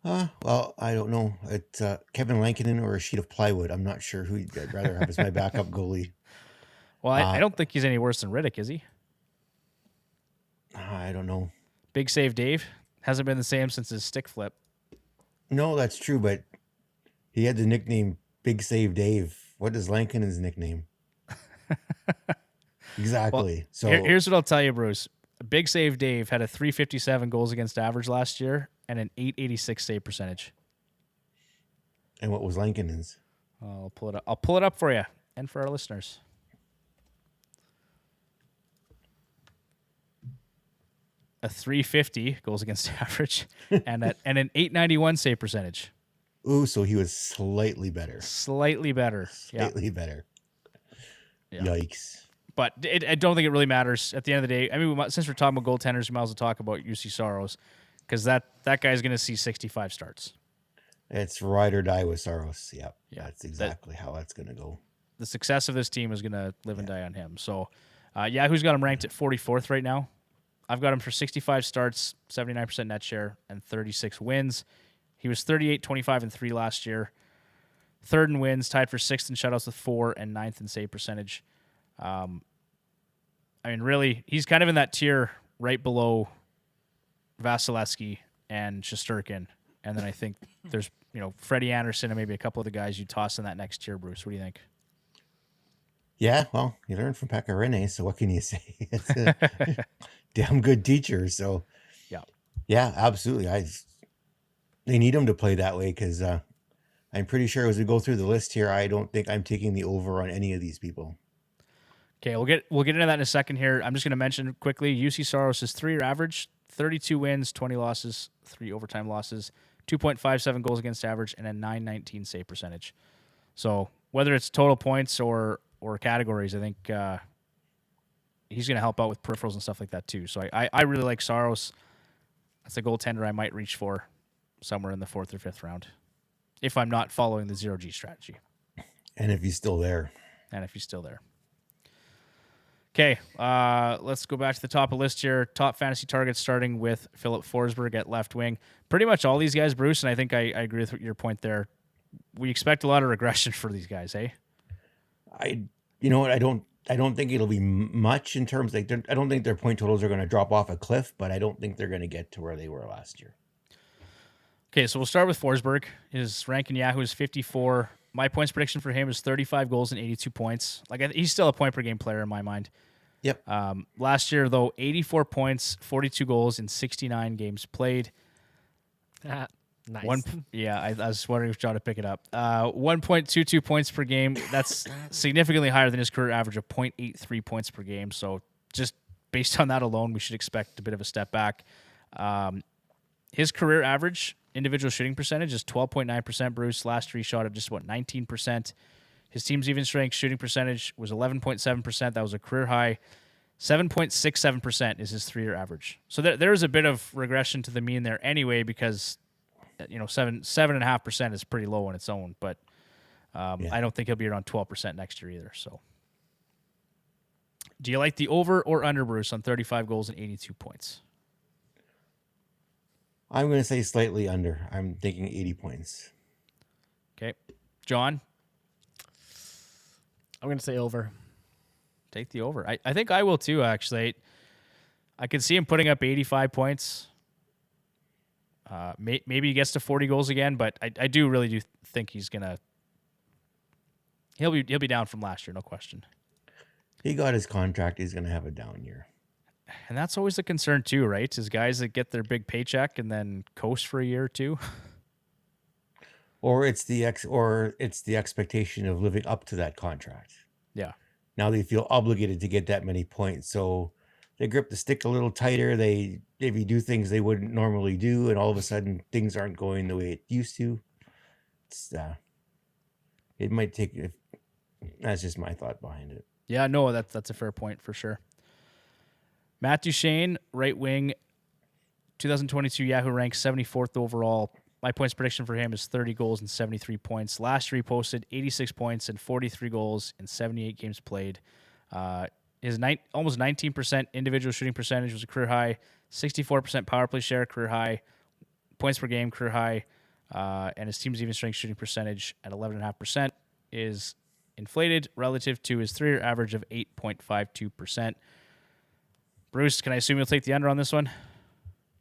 Well, I don't know. It's Kevin Lankinen or a sheet of plywood. I'm not sure who I'd rather have as my backup goalie. Well, I don't think he's any worse than Riddick, is he? I don't know. Big Save Dave hasn't been the same since his stick flip. No, that's true, but he had the nickname Big Save Dave. What is Lankinen's nickname? Exactly. Well, so here's what I'll tell you, Bruce. Big Save Dave had a 357 goals against average last year and an 886 save percentage. And what was Lankinen's? I'll pull it up. I'll pull it up for you and for our listeners. A 350 goals against average and an 891 save percentage. Ooh, so he was slightly better. Slightly better. Slightly better. Yeah. Yikes. But I don't think it really matters at the end of the day. I mean, since we're talking about goaltenders, we might as well talk about UC Saros because that guy's going to see 65 starts. It's ride or die with Saros. Yep. Yeah, that's exactly how that's going to go. The success of this team is going to live and die on him. So, Yahoo's got him ranked at 44th right now. I've got him for 65 starts, 79% net share, and 36 wins. He was 38, 25, and 3 last year. Third in wins, tied for 6th in shutouts with 4, and 9th in save percentage. I mean, really, he's kind of in that tier right below Vasilevsky and Shesterkin And then I think there's, Freddie Anderson and maybe a couple of the guys you toss in that next tier, Bruce. What do you think? Yeah, well, you learn from Pekka Rinne, so what can you say? It's a damn good teacher. So, yeah, absolutely. They need him to play that way because I'm pretty sure as we go through the list here, I don't think I'm taking the over on any of these people. Okay, we'll get into that in a second here. I'm just going to mention quickly, UC Saros' 3-year average, 32 wins, 20 losses, 3 overtime losses, 2.57 goals against average, and a .919 save percentage. So whether it's total points or categories, I think he's going to help out with peripherals and stuff like that too. So I really like Saros. That's a goaltender I might reach for somewhere in the 4th or 5th round if I'm not following the 0G strategy. And if he's still there. Okay, let's go back to the top of the list here. Top fantasy targets starting with Philip Forsberg at left wing. Pretty much all these guys, Bruce, and I think I agree with your point there. We expect a lot of regression for these guys, eh? You know what? I don't think it'll be much in terms I don't think their point totals are going to drop off a cliff, but I don't think they're going to get to where they were last year. Okay, so we'll start with Forsberg. His rank in Yahoo is 54. My points prediction for him is 35 goals and 82 points. He's still a point per game player in my mind. Yep. Last year, though, 84 points, 42 goals in 69 games played. Nice. I was wondering if John would pick it up. 1.22 points per game. That's significantly higher than his career average of 0.83 points per game. So just based on that alone, we should expect a bit of a step back. His career average individual shooting percentage is 12.9%. Bruce, last year he shot at just about 19%. His team's even strength shooting percentage was 11.7%. That was a career high. 7.67% is his 3-year average. So there is a bit of regression to the mean there anyway, because 7.5% is pretty low on its own. But I don't think he'll be around 12% next year either. So, do you like the over or under, Bruce, on 35 goals and 82 points? I'm going to say slightly under. I'm thinking 80 points. Okay, John. I'm going to say over. Take the over. I think I will too, actually. I could see him putting up 85 points. Maybe he gets to 40 goals again, but I do think he's going to... He'll be down from last year, no question. He got his contract. He's going to have a down year. And that's always the concern too, right? Is guys that get their big paycheck and then coast for a year or two. Or it's the expectation of living up to that contract. Yeah. Now they feel obligated to get that many points, so they grip the stick a little tighter. They maybe do things they wouldn't normally do, and all of a sudden things aren't going the way it used to. It might take. That's just my thought behind it. Yeah, no, that's a fair point for sure. Matt Duchene, right wing, 2022 Yahoo ranks 74th overall. My points prediction for him is 30 goals and 73 points. Last year he posted 86 points and 43 goals in 78 games played. His almost 19% individual shooting percentage was a career high. 64% power play share, career high. Points per game, career high. And his team's even strength shooting percentage at 11.5% is inflated relative to his 3-year average of 8.52%. Bruce, can I assume you'll take the under on this one?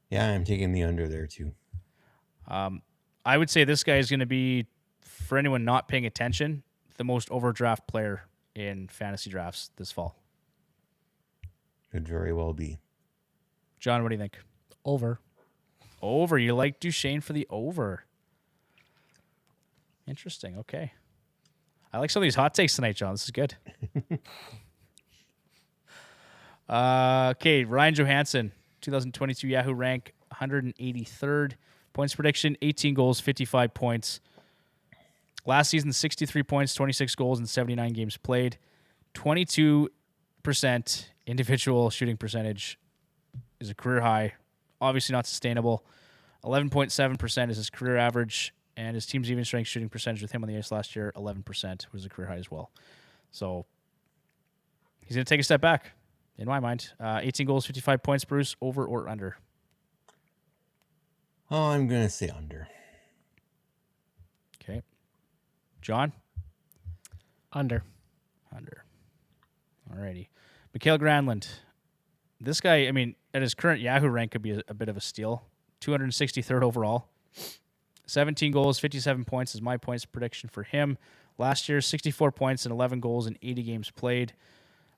Yeah, I'm taking the under there too. I would say this guy is going to be, for anyone not paying attention, the most overdraft player in fantasy drafts this fall. Could very well be. John, what do you think? Over. Over. You like Duchene for the over. Interesting. Okay. I like some of these hot takes tonight, John. This is good. Okay, Ryan Johansson, 2022 Yahoo rank 183rd. Points prediction, 18 goals, 55 points. Last season, 63 points, 26 goals in 79 games played. 22% individual shooting percentage is a career high. Obviously not sustainable. 11.7% is his career average, and his team's even strength shooting percentage with him on the ice last year, 11%, was a career high as well. So he's going to take a step back, in my mind. 18 goals, 55 points, Bruce, over or under? Oh, I'm going to say under. Okay. John? Under. Under. Alrighty. Mikael Granlund. This guy, I mean, at his current Yahoo rank could be a bit of a steal. 263rd overall. 17 goals, 57 points is my points prediction for him. Last year, 64 points and 11 goals in 80 games played.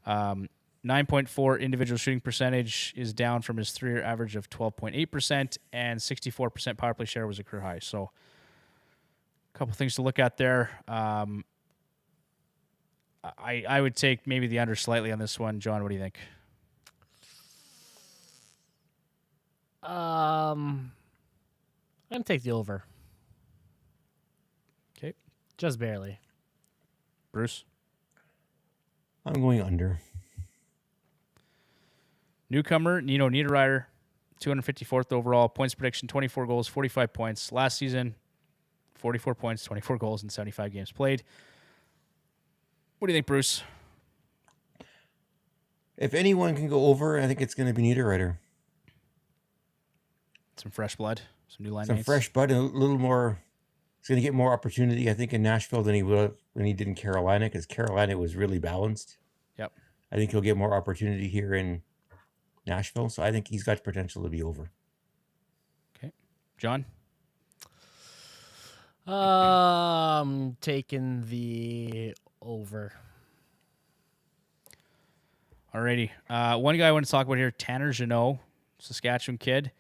9.4 individual shooting percentage is down from his 3-year average of 12.8%, and 64% power play share was a career high. So a couple things to look at there. I would take maybe the under slightly on this one. John, what do you think? I'm going to take the over. Okay. Just barely. Bruce? I'm going under. Newcomer, Nino Niederreiter, 254th overall. Points prediction, 24 goals, 45 points. Last season, 44 points, 24 goals in 75 games played. What do you think, Bruce? If anyone can go over, I think it's going to be Niederreiter. Some fresh blood, some new line Some mates. fresh blood and a little more. He's going to get more opportunity, I think, in Nashville than he did in Carolina, because Carolina was really balanced. Yep. I think he'll get more opportunity here in Nashville, so I think he's got potential to be over. Okay. John? Taking the over. Alrighty. One guy I want to talk about here, Tanner Jeannot, Saskatchewan kid.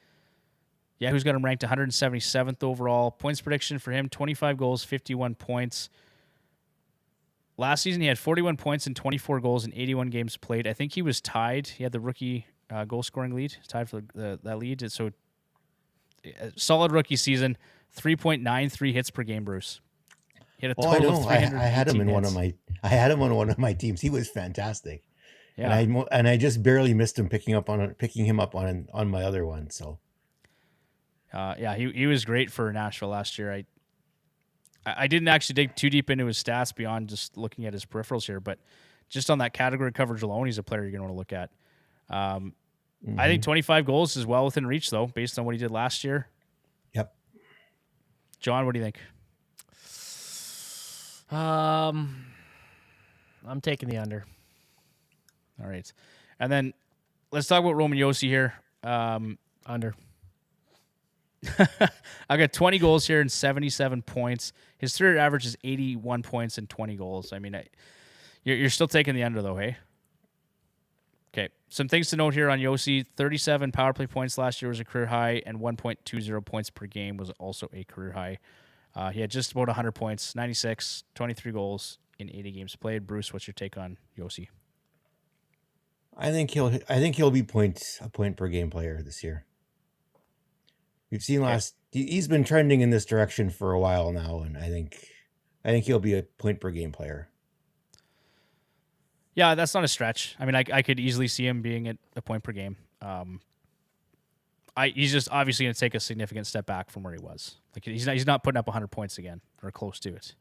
Yeah, who's got him ranked 177th overall. Points prediction for him, 25 goals, 51 points. Last season, he had 41 points and 24 goals in 81 games played. I think he was tied. He had the rookie goal-scoring lead, tied for that lead. So, solid rookie season, 3.93 hits per game, Bruce. He had a total of 300. I had him in hits. I had him on one of my teams. He was fantastic. Yeah. And I just barely missed him picking him up on my other one. So he was great for Nashville last year. I didn't actually dig too deep into his stats beyond just looking at his peripherals here, but just on that category coverage alone, he's a player you're going to want to look at. I think 25 goals is well within reach, though, based on what he did last year. Yep. John, what do you think? I'm taking the under. All right. And then let's talk about Roman Josi here. Under. I got 20 goals here and 77 points. His 3-year average is 81 points and 20 goals. I mean, you're still taking the under, though, hey? Okay. Some things to note here on Josi. 37 power play points last year was a career high, and 1.20 points per game was also a career high. He had just about 100 points, 96, 23 goals in 80 games played. Bruce, what's your take on Josi? I think he'll be a point per game player this year. We've seen he's been trending in this direction for a while now, and I think he'll be a point per game player. Yeah, that's not a stretch. I mean, I could easily see him being at a point per game. He's just obviously going to take a significant step back from where he was. Like he's not putting up 100 points again or close to it.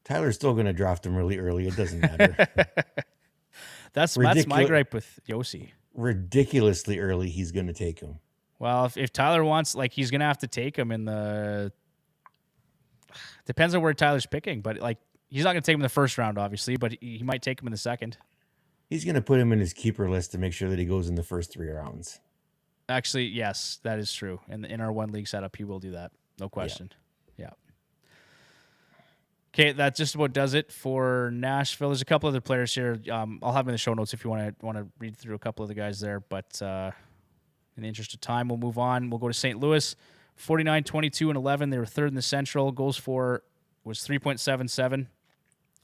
Tyler's still going to draft him really early. It doesn't matter. That's my gripe with Josi. Ridiculously early, he's going to take him. Well, if Tyler wants, he's going to have to take him in the... Depends on where Tyler's picking, but, he's not going to take him in the first round, obviously, but he might take him in the second. He's going to put him in his keeper list to make sure that he goes in the first 3 rounds. Actually, yes, that is true. In our one league setup, he will do that. No question. Yeah. Okay, that just about does it for Nashville. There's a couple other players here. I'll have them in the show notes if you want to read through a couple of the guys there, but... in the interest of time, we'll move on. We'll go to St. Louis, 49, 22, and 11. They were third in the Central. Goals for was 3.77.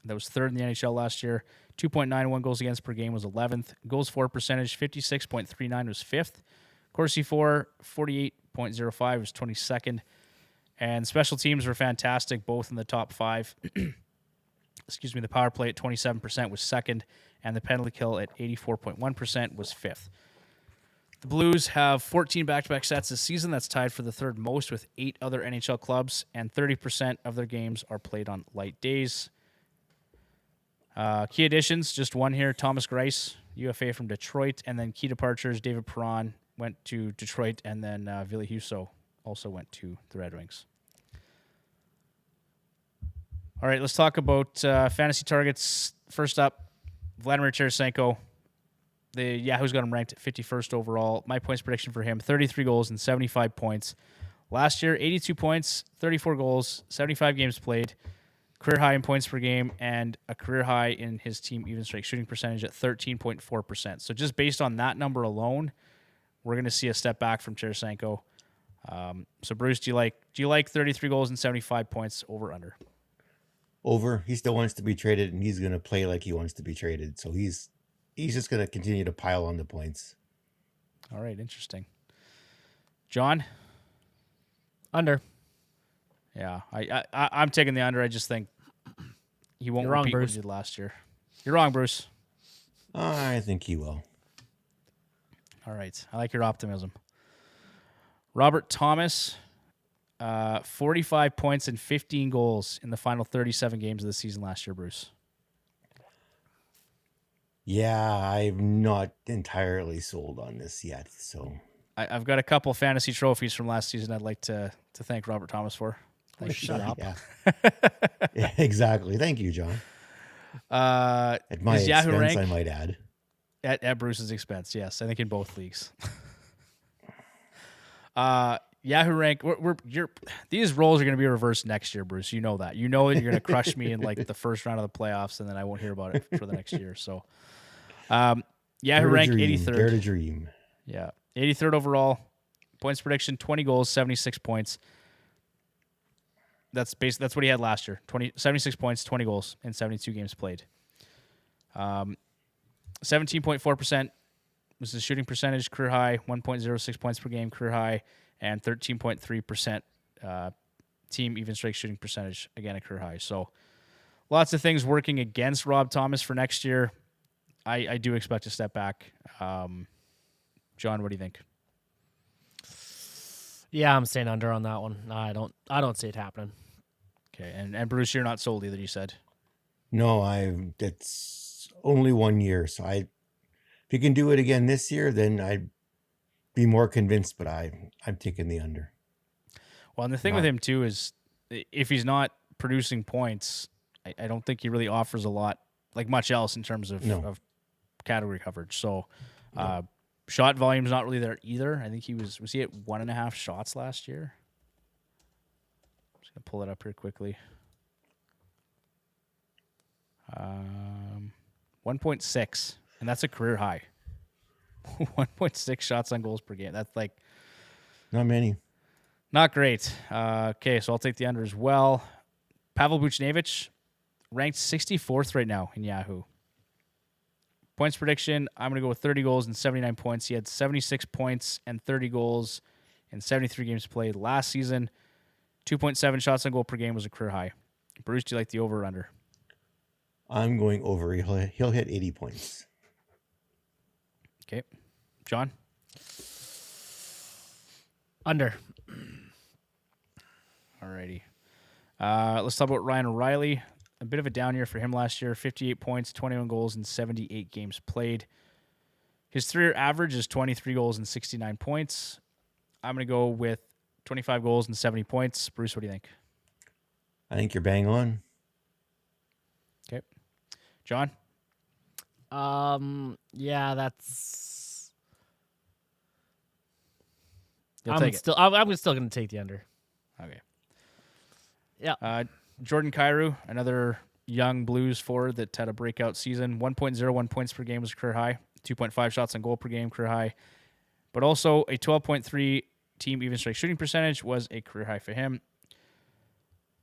That was third in the NHL last year. 2.91 goals against per game was 11th. Goals for percentage, 56.39 was 5th. Corsi for 48.05 was 22nd. And special teams were fantastic, both in the top 5. Excuse me, the power play at 27% was 2nd, and the penalty kill at 84.1% was 5th. The Blues have 14 back-to-back sets this season. That's tied for the third most with 8 other NHL clubs, and 30% of their games are played on light days. Key additions, just one here, Thomas Greiss, UFA from Detroit, and then key departures, David Perron went to Detroit, and then Ville Husso also went to the Red Wings. All right, let's talk about fantasy targets. First up, Vladimir Tarasenko. The Yahoo's got him ranked at 51st overall. My points prediction for him, 33 goals and 75 points. Last year, 82 points, 34 goals, 75 games played, career high in points per game, and a career high in his team even strength shooting percentage at 13.4%. So just based on that number alone, we're going to see a step back from Tarasenko. So Bruce, do you like 33 goals and 75 points over under? Over. He still wants to be traded, and he's going to play like he wants to be traded. So he's just going to continue to pile on the points. All right, interesting. John? Under. Yeah, I'm taking the under. I just think he won't repeat what he did last year. You're wrong, Bruce. I think he will. All right. I like your optimism. Robert Thomas, 45 points and 15 goals in the final 37 games of the season last year, Bruce. Yeah, I'm not entirely sold on this yet. So I've got a couple fantasy trophies from last season I'd like to thank Robert Thomas for. Shut up. Yeah, exactly. Thank you, John. At my his Yahoo expense, rank, I might add. At Bruce's expense, yes. I think in both leagues. Yahoo rank. These roles are going to be reversed next year, Bruce. You know that. You know that you're going to crush me in like the first round of the playoffs, and then I won't hear about it for the next year. So, Yahoo rank 83rd. Dare to dream. Yeah, 83rd overall. Points prediction: 20 goals, 76 points. That's what he had last year. 76 points, 20 goals in 72 games played. 17.4% was his shooting percentage, career high. 1.06 points per game, career high, and 13.3% team even strength shooting percentage, again a career high. So lots of things working against Rob Thomas for next year. I do expect a step back. John, what do you think? Yeah, I'm staying under on that one. I don't see it happening. Okay, and Bruce, you're not sold either, you said. No, it's only 1 year. So if he can do it again this year, then I'd be more convinced, but I'm taking the under. Well, and the thing with him too is if he's not producing points, I don't think he really offers a lot, like much else in terms of category coverage. So shot volume's not really there either. I think he was he at 1.5 shots last year? I'm just gonna pull it up here quickly. 1.6, and that's a career high. 1.6 shots on goals per game. That's like not many. Not great. Okay, so I'll take the under as well. Pavel Buchnevich ranked 64th right now in Yahoo. Points prediction, I'm going to go with 30 goals and 79 points. He had 76 points and 30 goals in 73 games played last season. 2.7 shots on goal per game was a career high. Bruce, do you like the over or under? I'm going over. He'll hit 80 points. Okay. John? Under. Alrighty. Let's talk about Ryan O'Reilly. A bit of a down year for him last year. 58 points, 21 goals in 78 games played. His 3-year average is 23 goals and 69 points. I'm going to go with 25 goals and 70 points. Bruce, what do you think? I think you're bang on. Okay. John? Yeah, that's... I'm still going to take the under. Okay. Yeah. Jordan Kyrou, another young Blues forward that had a breakout season. 1.01 points per game was a career high. 2.5 shots on goal per game, career high. But also a 12.3 team even strength shooting percentage was a career high for him.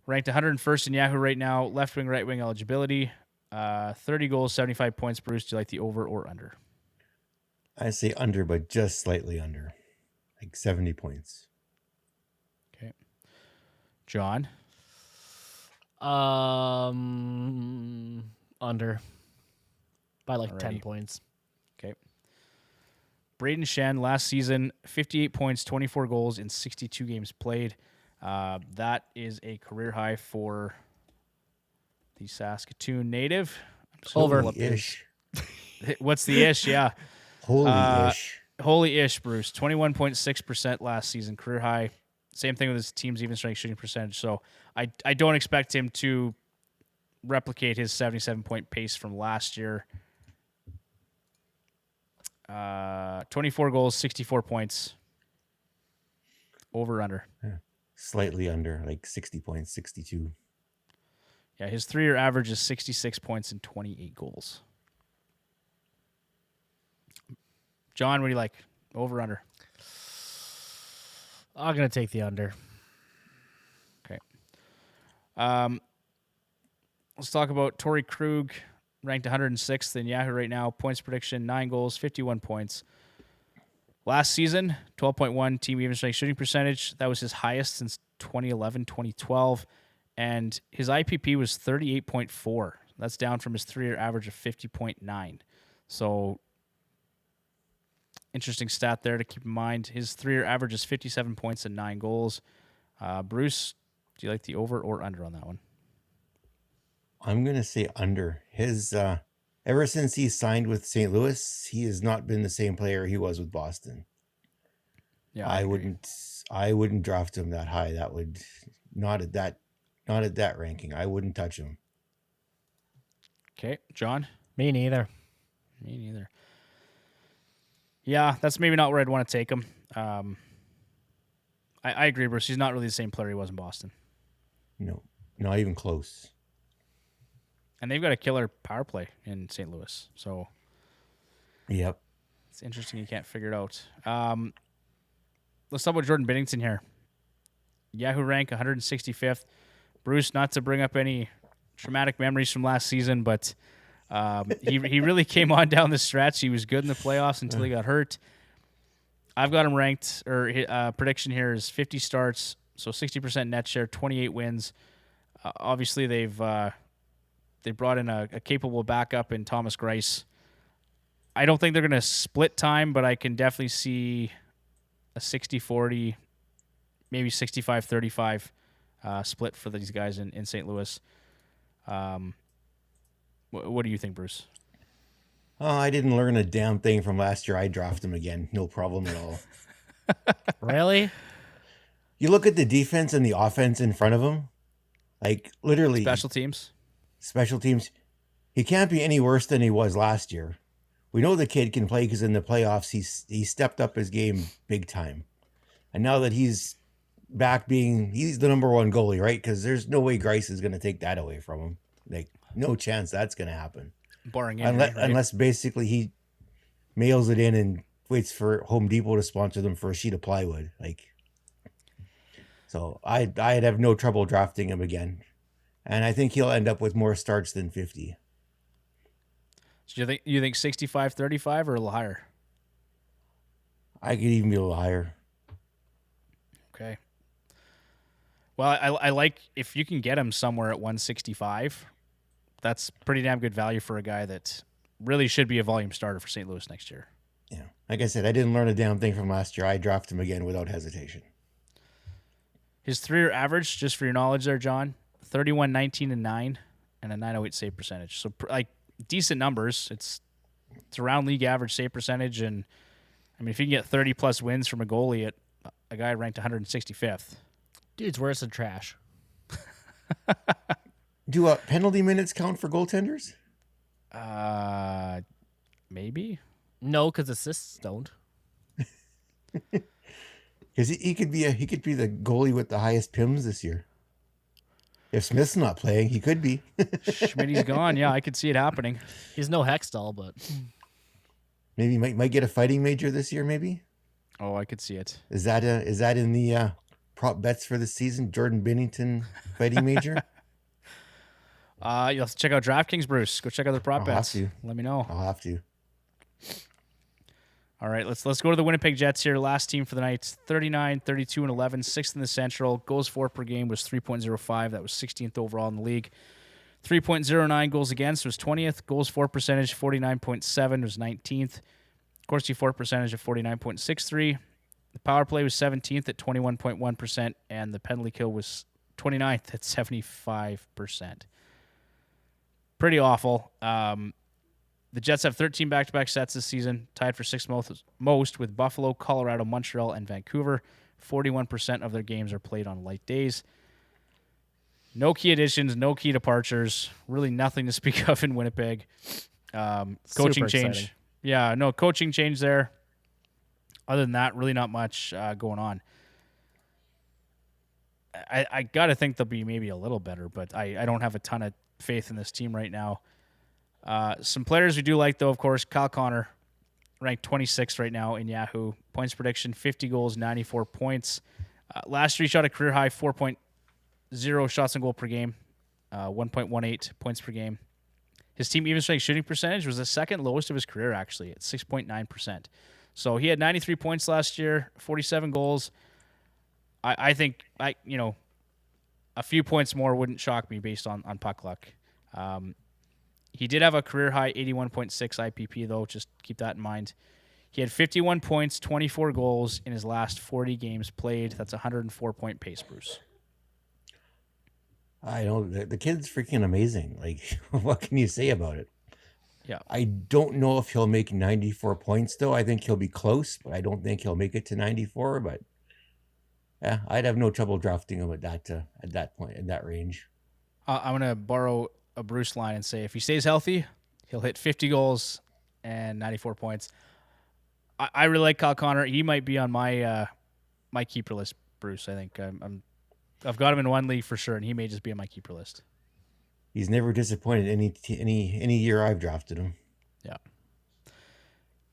Ranked 101st in Yahoo right now. Left wing, right wing eligibility. 30 goals, 75 points. Bruce, do you like the over or under? I say under, but just slightly under. Like 70 points. Okay. John? Under. By like Alrighty. 10 points. Okay. Braden Shen, last season, 58 points, 24 goals in 62 games played. That is a career high for the Saskatoon native. Holy-ish. What's the ish? Yeah. Holy-ish. Holy-ish, Bruce. 21.6% last season, career high. Same thing with his team's even strength shooting percentage. So I don't expect him to replicate his 77-point pace from last year. 24 goals, 64 points. Over or under? Slightly under, like 60 points, 62. Yeah, his 3-year average is 66 points and 28 goals. John, what do you like? Over or under? I'm going to take the under. Okay. Let's talk about Torrey Krug, ranked 106th in Yahoo right now. Points prediction, 9 goals, 51 points. Last season, 12.1 team even strength shooting percentage. That was his highest since 2011, 2012. And his IPP was 38.4. That's down from his 3-year average of 50.9. So, interesting stat there to keep in mind. His 3-year average is 57 points and 9 goals. Bruce, do you like the over or under on that one? I'm going to say under. His ever since he signed with St. Louis, he has not been the same player he was with Boston. Yeah, I wouldn't draft him that high. That would not at that ranking. I wouldn't touch him. Okay, John? Me neither. Me neither. Yeah, that's maybe not where I'd want to take him. I agree, Bruce. He's not really the same player he was in Boston. No, not even close. And they've got a killer power play in St. Louis. So Yep. it's interesting you can't figure it out. Let's talk about Jordan Binnington here. Yahoo rank 165th. Bruce, not to bring up any traumatic memories from last season, but he really came on down the stretch. He was good in the playoffs until he got hurt. I've got him ranked, or prediction here is 50 starts, so 60% net share, 28 wins. Obviously, they brought in a capable backup in Thomas Greiss. I don't think they're going to split time, but I can definitely see a 60-40, maybe 65-35 split for these guys in St. Louis. What do you think, Bruce? Oh, I didn't learn a damn thing from last year. I draft him again. No problem at all. Really? You look at the defense and the offense in front of him, like literally Special teams? Special teams. He can't be any worse than he was last year. We know the kid can play because in the playoffs he stepped up his game big time. And now that he's back he's the number one goalie, right? Because there's no way Greiss is going to take that away from him. Like, no chance that's going to happen. Barring injury, unless basically he mails it in and waits for Home Depot to sponsor them for a sheet of plywood. Like, so I'd have no trouble drafting him again. And I think he'll end up with more starts than 50. So you think 65-35 or a little higher? I could even be a little higher. Okay. Well, I like if you can get him somewhere at 165. That's pretty damn good value for a guy that really should be a volume starter for St. Louis next year. Yeah. Like I said, I didn't learn a damn thing from last year. I drafted him again without hesitation. His 3-year average, just for your knowledge there, John, 31, 19, and 9, and a 908 save percentage. So, like, decent numbers. It's around league average save percentage. And, I mean, if you can get 30-plus wins from a goalie at a guy ranked 165th. Dude's worse than trash. Do penalty minutes count for goaltenders? Maybe. No, because assists don't. Because he could be the goalie with the highest PIMs this year. If Smith's not playing, he could be. Schmidt's gone. Yeah, I could see it happening. He's no Hextall, but Maybe might get a fighting major this year. Maybe. Oh, I could see it. Is that in the prop bets for the season? Jordan Binnington fighting major. You'll have to check out DraftKings, Bruce. Go check out the prop bets. Have to. Let me know. I'll have to. All right, let's go to the Winnipeg Jets here. Last team for the night, 39, 32, and 11, 6th in the Central. Goals for per game was 3.05. That was 16th overall in the league. 3.09 goals against was 20th. Goals for percentage, 49.7 was 19th. Corsi for percentage of 49.63. The power play was 17th at 21.1%, and the penalty kill was 29th at 75%. Pretty awful. The Jets have 13 back-to-back sets this season, tied for sixth most with Buffalo, Colorado, Montreal, and Vancouver. 41% of their games are played on light days. No key additions, no key departures. Really nothing to speak of in Winnipeg. Coaching change. Exciting. Yeah, no coaching change there. Other than that, really not much going on. I got to think they'll be maybe a little better, but I don't have a ton of faith in this team right now. Some players we do like, though, of course, Kyle Connor, ranked 26th right now in Yahoo. Points prediction, 50 goals, 94 points. Last year, he shot a career high 4.0 shots on goal per game, 1.18 points per game. His team even strength shooting percentage was the second lowest of his career, actually, at 6.9%. So he had 93 points last year, 47 goals. I think a few points more wouldn't shock me based on puck luck. He did have a career high 81.6 IPP, though. Just keep that in mind. He had 51 points, 24 goals in his last 40 games played. That's a 104-point pace, Bruce. I know the kid's freaking amazing. Like, what can you say about it? Yeah. I don't know if he'll make 94 points, though. I think he'll be close, but I don't think he'll make it to 94. But yeah, I'd have no trouble drafting him at that point, in that range. I'm going to borrow a Bruce line and say if he stays healthy, he'll hit 50 goals and 94 points. I really like Kyle Connor. He might be on my my keeper list, Bruce. I think I've got him in one league for sure, and he may just be on my keeper list. He's never disappointed any year I've drafted him. Yeah.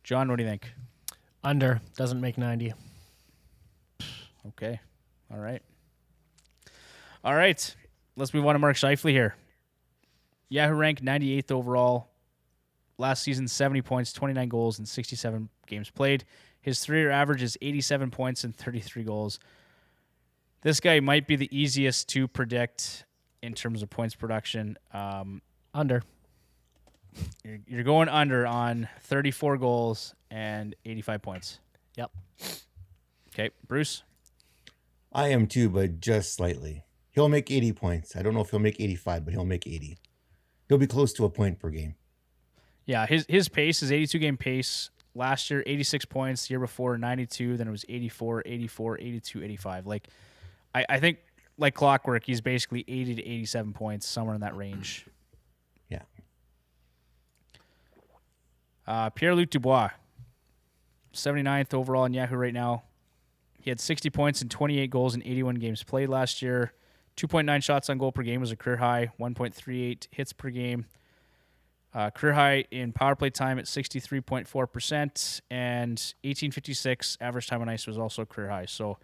John, what do you think? Under. Doesn't make 90. Okay. All right. Let's move on to Mark Scheifele here. Yahoo ranked 98th overall. Last season, 70 points, 29 goals, and 67 games played. His 3-year average is 87 points and 33 goals. This guy might be the easiest to predict in terms of points production. Under. You're going under on 34 goals and 85 points. Yep. Okay, Bruce? I am too, but just slightly. He'll make 80 points. I don't know if he'll make 85, but he'll make 80. He'll be close to a point per game. Yeah, his pace is 82-game pace. Last year, 86 points. The year before, 92. Then it was 84, 84, 82, 85. Like, I think, like clockwork, he's basically 80 to 87 points, somewhere in that range. Yeah. Pierre-Luc Dubois, 79th overall in Yahoo right now. He had 60 points and 28 goals in 81 games played last year. 2.9 shots on goal per game was a career high. 1.38 hits per game. Career high in power play time at 63.4%. And 1856 average time on ice was also a career high. So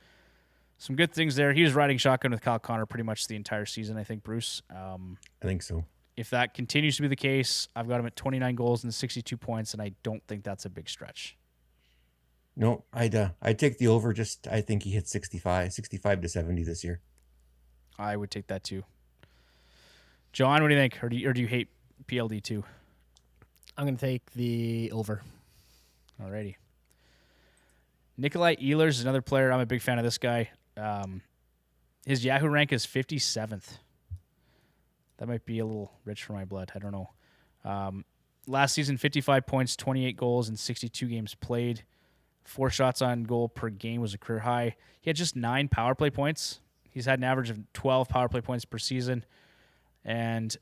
some good things there. He was riding shotgun with Kyle Connor pretty much the entire season, I think, Bruce. I think so. If that continues to be the case, I've got him at 29 goals and 62 points, and I don't think that's a big stretch. No, I'd take the over. I think he hits 65 to 70 this year. I would take that too. John, what do you think? Or do you hate PLD too? I'm going to take the over. Alrighty. Nikolai Ehlers is another player. I'm a big fan of this guy. His Yahoo rank is 57th. That might be a little rich for my blood. I don't know. Last season, 55 points, 28 goals, and 62 games played. 4 shots on goal per game was a career high. He had just 9 power play points. He's had an average of 12 power play points per season. And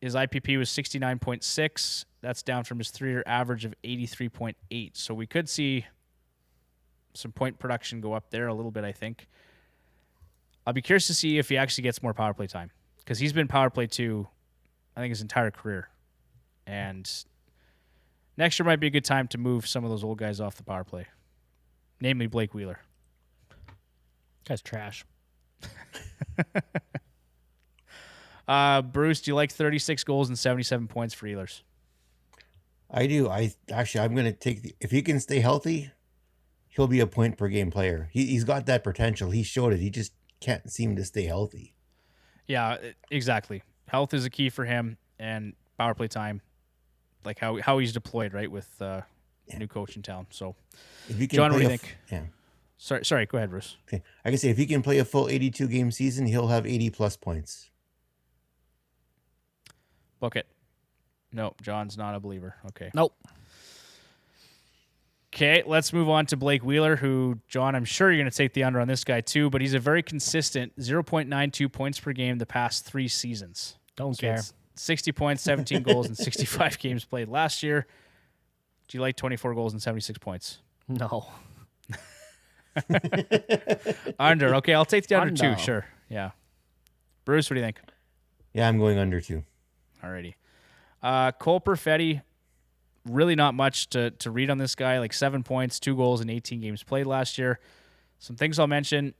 his IPP was 69.6. That's down from his 3-year average of 83.8. So we could see some point production go up there a little bit, I think. I'll be curious to see if he actually gets more power play time, because he's been power play 2, I think, his entire career. And next year might be a good time to move some of those old guys off the power play, namely Blake Wheeler. Guy's trash. Bruce, do you like 36 goals and 77 points for Ehlers? I do. I'm going to take if he can stay healthy, he'll be a point per game player. He's got that potential. He showed it. He just can't seem to stay healthy. Yeah, exactly. Health is a key for him, and power play time, like how he's deployed, right, with new coach in town. So, if he can John, what do you think? Yeah. Sorry. Go ahead, Bruce. Okay. I can say if he can play a full 82 game season, he'll have 80 plus points. Book it. No, John's not a believer. Okay. Nope. Okay, let's move on to Blake Wheeler, who, John, I'm sure you're going to take the under on this guy too, but he's a very consistent 0.92 points per game the past 3 seasons. Don't care. 60 points, 17 goals, and 65 games played last year. Do you like 24 goals and 76 points? No. Under. Okay, I'll take the under too. Under. Sure. Yeah. Bruce, what do you think? Yeah, I'm going under too. Alrighty. Cole Perfetti, really not much to read on this guy. Like 7 points, 2 goals in 18 games played last year. Some things I'll mention.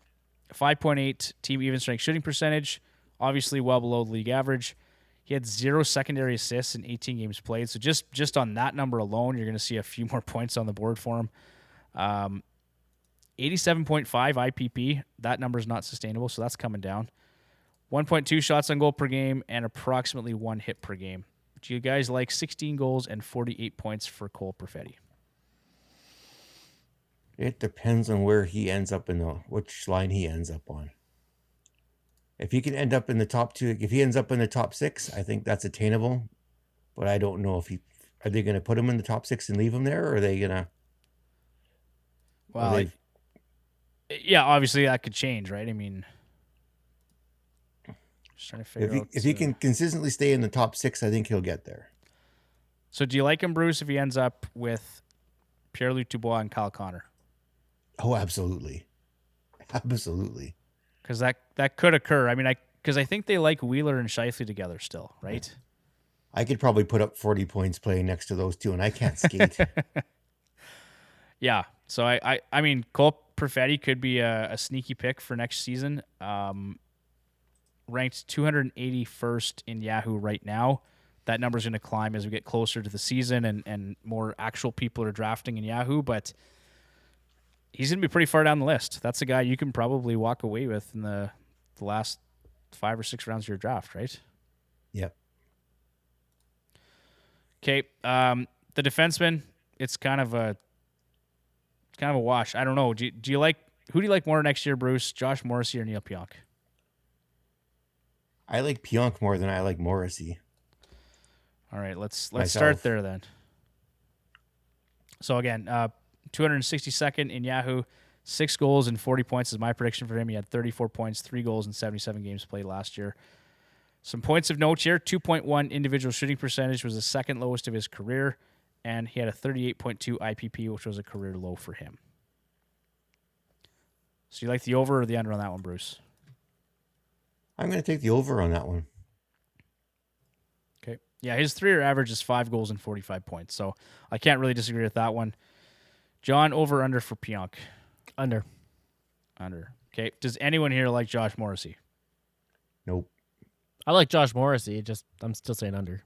5.8 team even strength shooting percentage. Obviously well below the league average. He had 0 secondary assists in 18 games played. So just on that number alone, you're going to see a few more points on the board for him. 87.5 IPP. That number is not sustainable, so that's coming down. 1.2 shots on goal per game and approximately 1 hit per game. Do you guys like 16 goals and 48 points for Cole Perfetti? It depends on where he ends up which line he ends up on. If he can end up in the top 2, if he ends up in the top 6, I think that's attainable. But I don't know are they going to put him in the top 6 and leave him there, or are they going to? Well, yeah, obviously that could change, right? I mean, just trying to figure out. If he can consistently stay in the top 6, I think he'll get there. So do you like him, Bruce, if he ends up with Pierre-Luc Dubois and Kyle Connor? Oh, absolutely. Absolutely. Because that could occur. I mean, because I think they like Wheeler and Scheifele together still, right? I could probably put up 40 points playing next to those two, and I can't skate. Yeah. So I mean, Cole Perfetti could be a sneaky pick for next season. Ranked 281st in Yahoo right now. That number is going to climb as we get closer to the season and more actual people are drafting in Yahoo, but he's going to be pretty far down the list. That's a guy you can probably walk away with in the last 5 or 6 rounds of your draft, right? Yep. Okay. The defenseman, it's kind of a wash. I don't know. Who do you like more next year, Bruce? Josh Morrissey or Neil Pionk? I like Pionk more than I like Morrissey. All right, let's start there then. So again, 262nd in Yahoo, 6 goals and 40 points is my prediction for him. He had 34 points, 3 goals in 77 games played last year. Some points of note here: 2.1 individual shooting percentage was the second lowest of his career, and he had a 38.2 IPP, which was a career low for him. So you like the over or the under on that one, Bruce? I'm going to take the over on that one. Okay. Yeah, his 3-year average is 5 goals and 45 points, so I can't really disagree with that one. John, over under for Pionk? Under. Under. Okay. Does anyone here like Josh Morrissey? Nope. I like Josh Morrissey, I'm still saying under.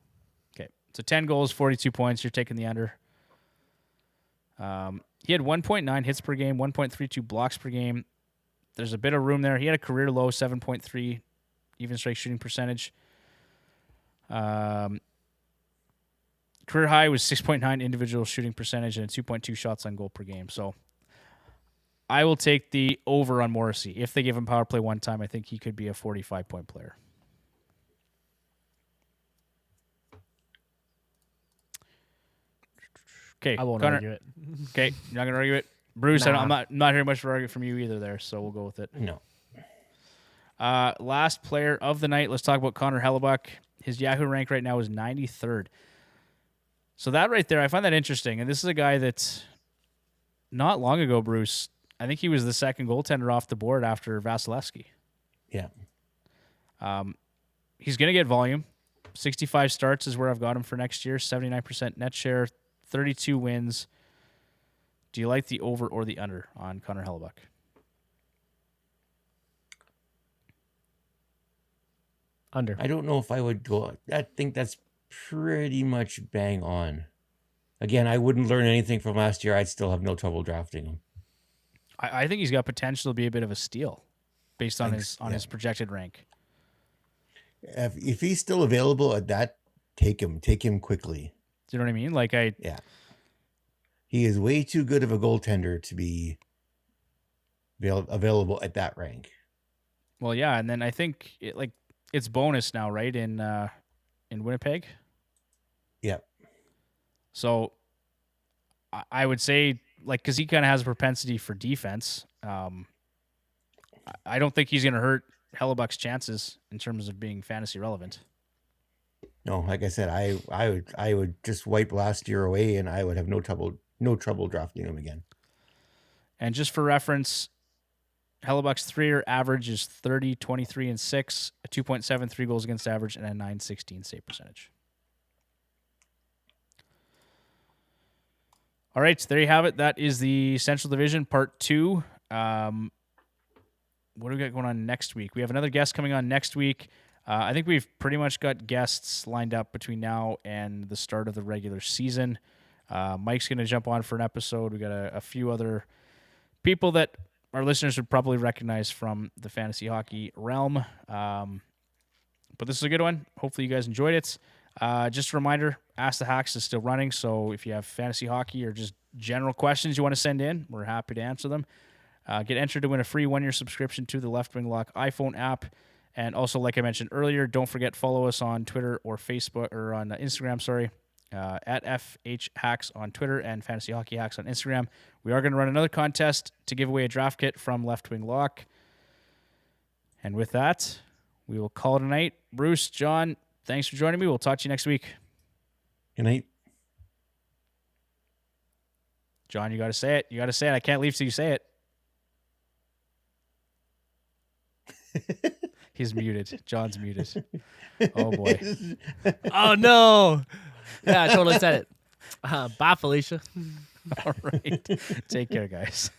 Okay. So 10 goals, 42 points. You're taking the under. He had 1.9 hits per game, 1.32 blocks per game. There's a bit of room there. He had a career low 7.3 even strike shooting percentage. Career high was 6.9 individual shooting percentage and 2.2 shots on goal per game. So I will take the over on Morrissey. If they give him power play one time, I think he could be a 45-point player. Okay, I won't Connor, argue it. Okay, you're not gonna argue it, Bruce. Nah. I'm not hearing much of an argument from you either there, so we'll go with it. No. Last player of the night. Let's talk about Connor Hellebuyck. His Yahoo rank right now is 93rd. So that right there, I find that interesting. And this is a guy that not long ago, Bruce, I think he was the second goaltender off the board after Vasilevsky. Yeah. He's going to get volume. 65 starts is where I've got him for next year. 79% net share, 32 wins. Do you like the over or the under on Connor Hellebuyck? Under. I don't know if I would go. I think that's pretty much bang on. Again, I wouldn't learn anything from last year. I'd still have no trouble drafting him. I think he's got potential to be a bit of a steal based on his projected rank. If he's still available at that, take him. Take him quickly. Do you know what I mean? Yeah. He is way too good of a goaltender to be available at that rank. Well, yeah, and then I think it's bonus now, right? In Winnipeg. Yeah. So I would say, because he kind of has a propensity for defense. I don't think he's going to hurt Hellebuyck's chances in terms of being fantasy relevant. No, like I said, I would just wipe last year away, and I would have no trouble drafting him again. And just for reference, Hellebuyck's 3-year average is 30, 23, and 6, a 2.73 goals against average, and a 916 save percentage. All right, so there you have it. That is the Central Division Part 2. What do we got going on next week? We have another guest coming on next week. I think we've pretty much got guests lined up between now and the start of the regular season. Mike's going to jump on for an episode. We got a few other people that our listeners would probably recognize from the fantasy hockey realm. But this is a good one. Hopefully you guys enjoyed it. Just a reminder, Ask the Hacks is still running, so if you have fantasy hockey or just general questions you want to send in, we're happy to answer them. Get entered to win a free 1-year subscription to the Left Wing Lock iPhone app. And also, like I mentioned earlier, don't forget follow us on Twitter or Facebook, or on Instagram, at FH Hacks on Twitter and Fantasy Hockey Hacks on Instagram. We are going to run another contest to give away a draft kit from Left Wing Lock. And with that, we will call it a night. Bruce, John, thanks for joining me. We'll talk to you next week. Good night. John, you got to say it. You got to say it. I can't leave till you say it. He's muted. John's muted. Oh, boy. Oh, no. Yeah, I totally said it. Bye, Felicia. All right. Take care, guys.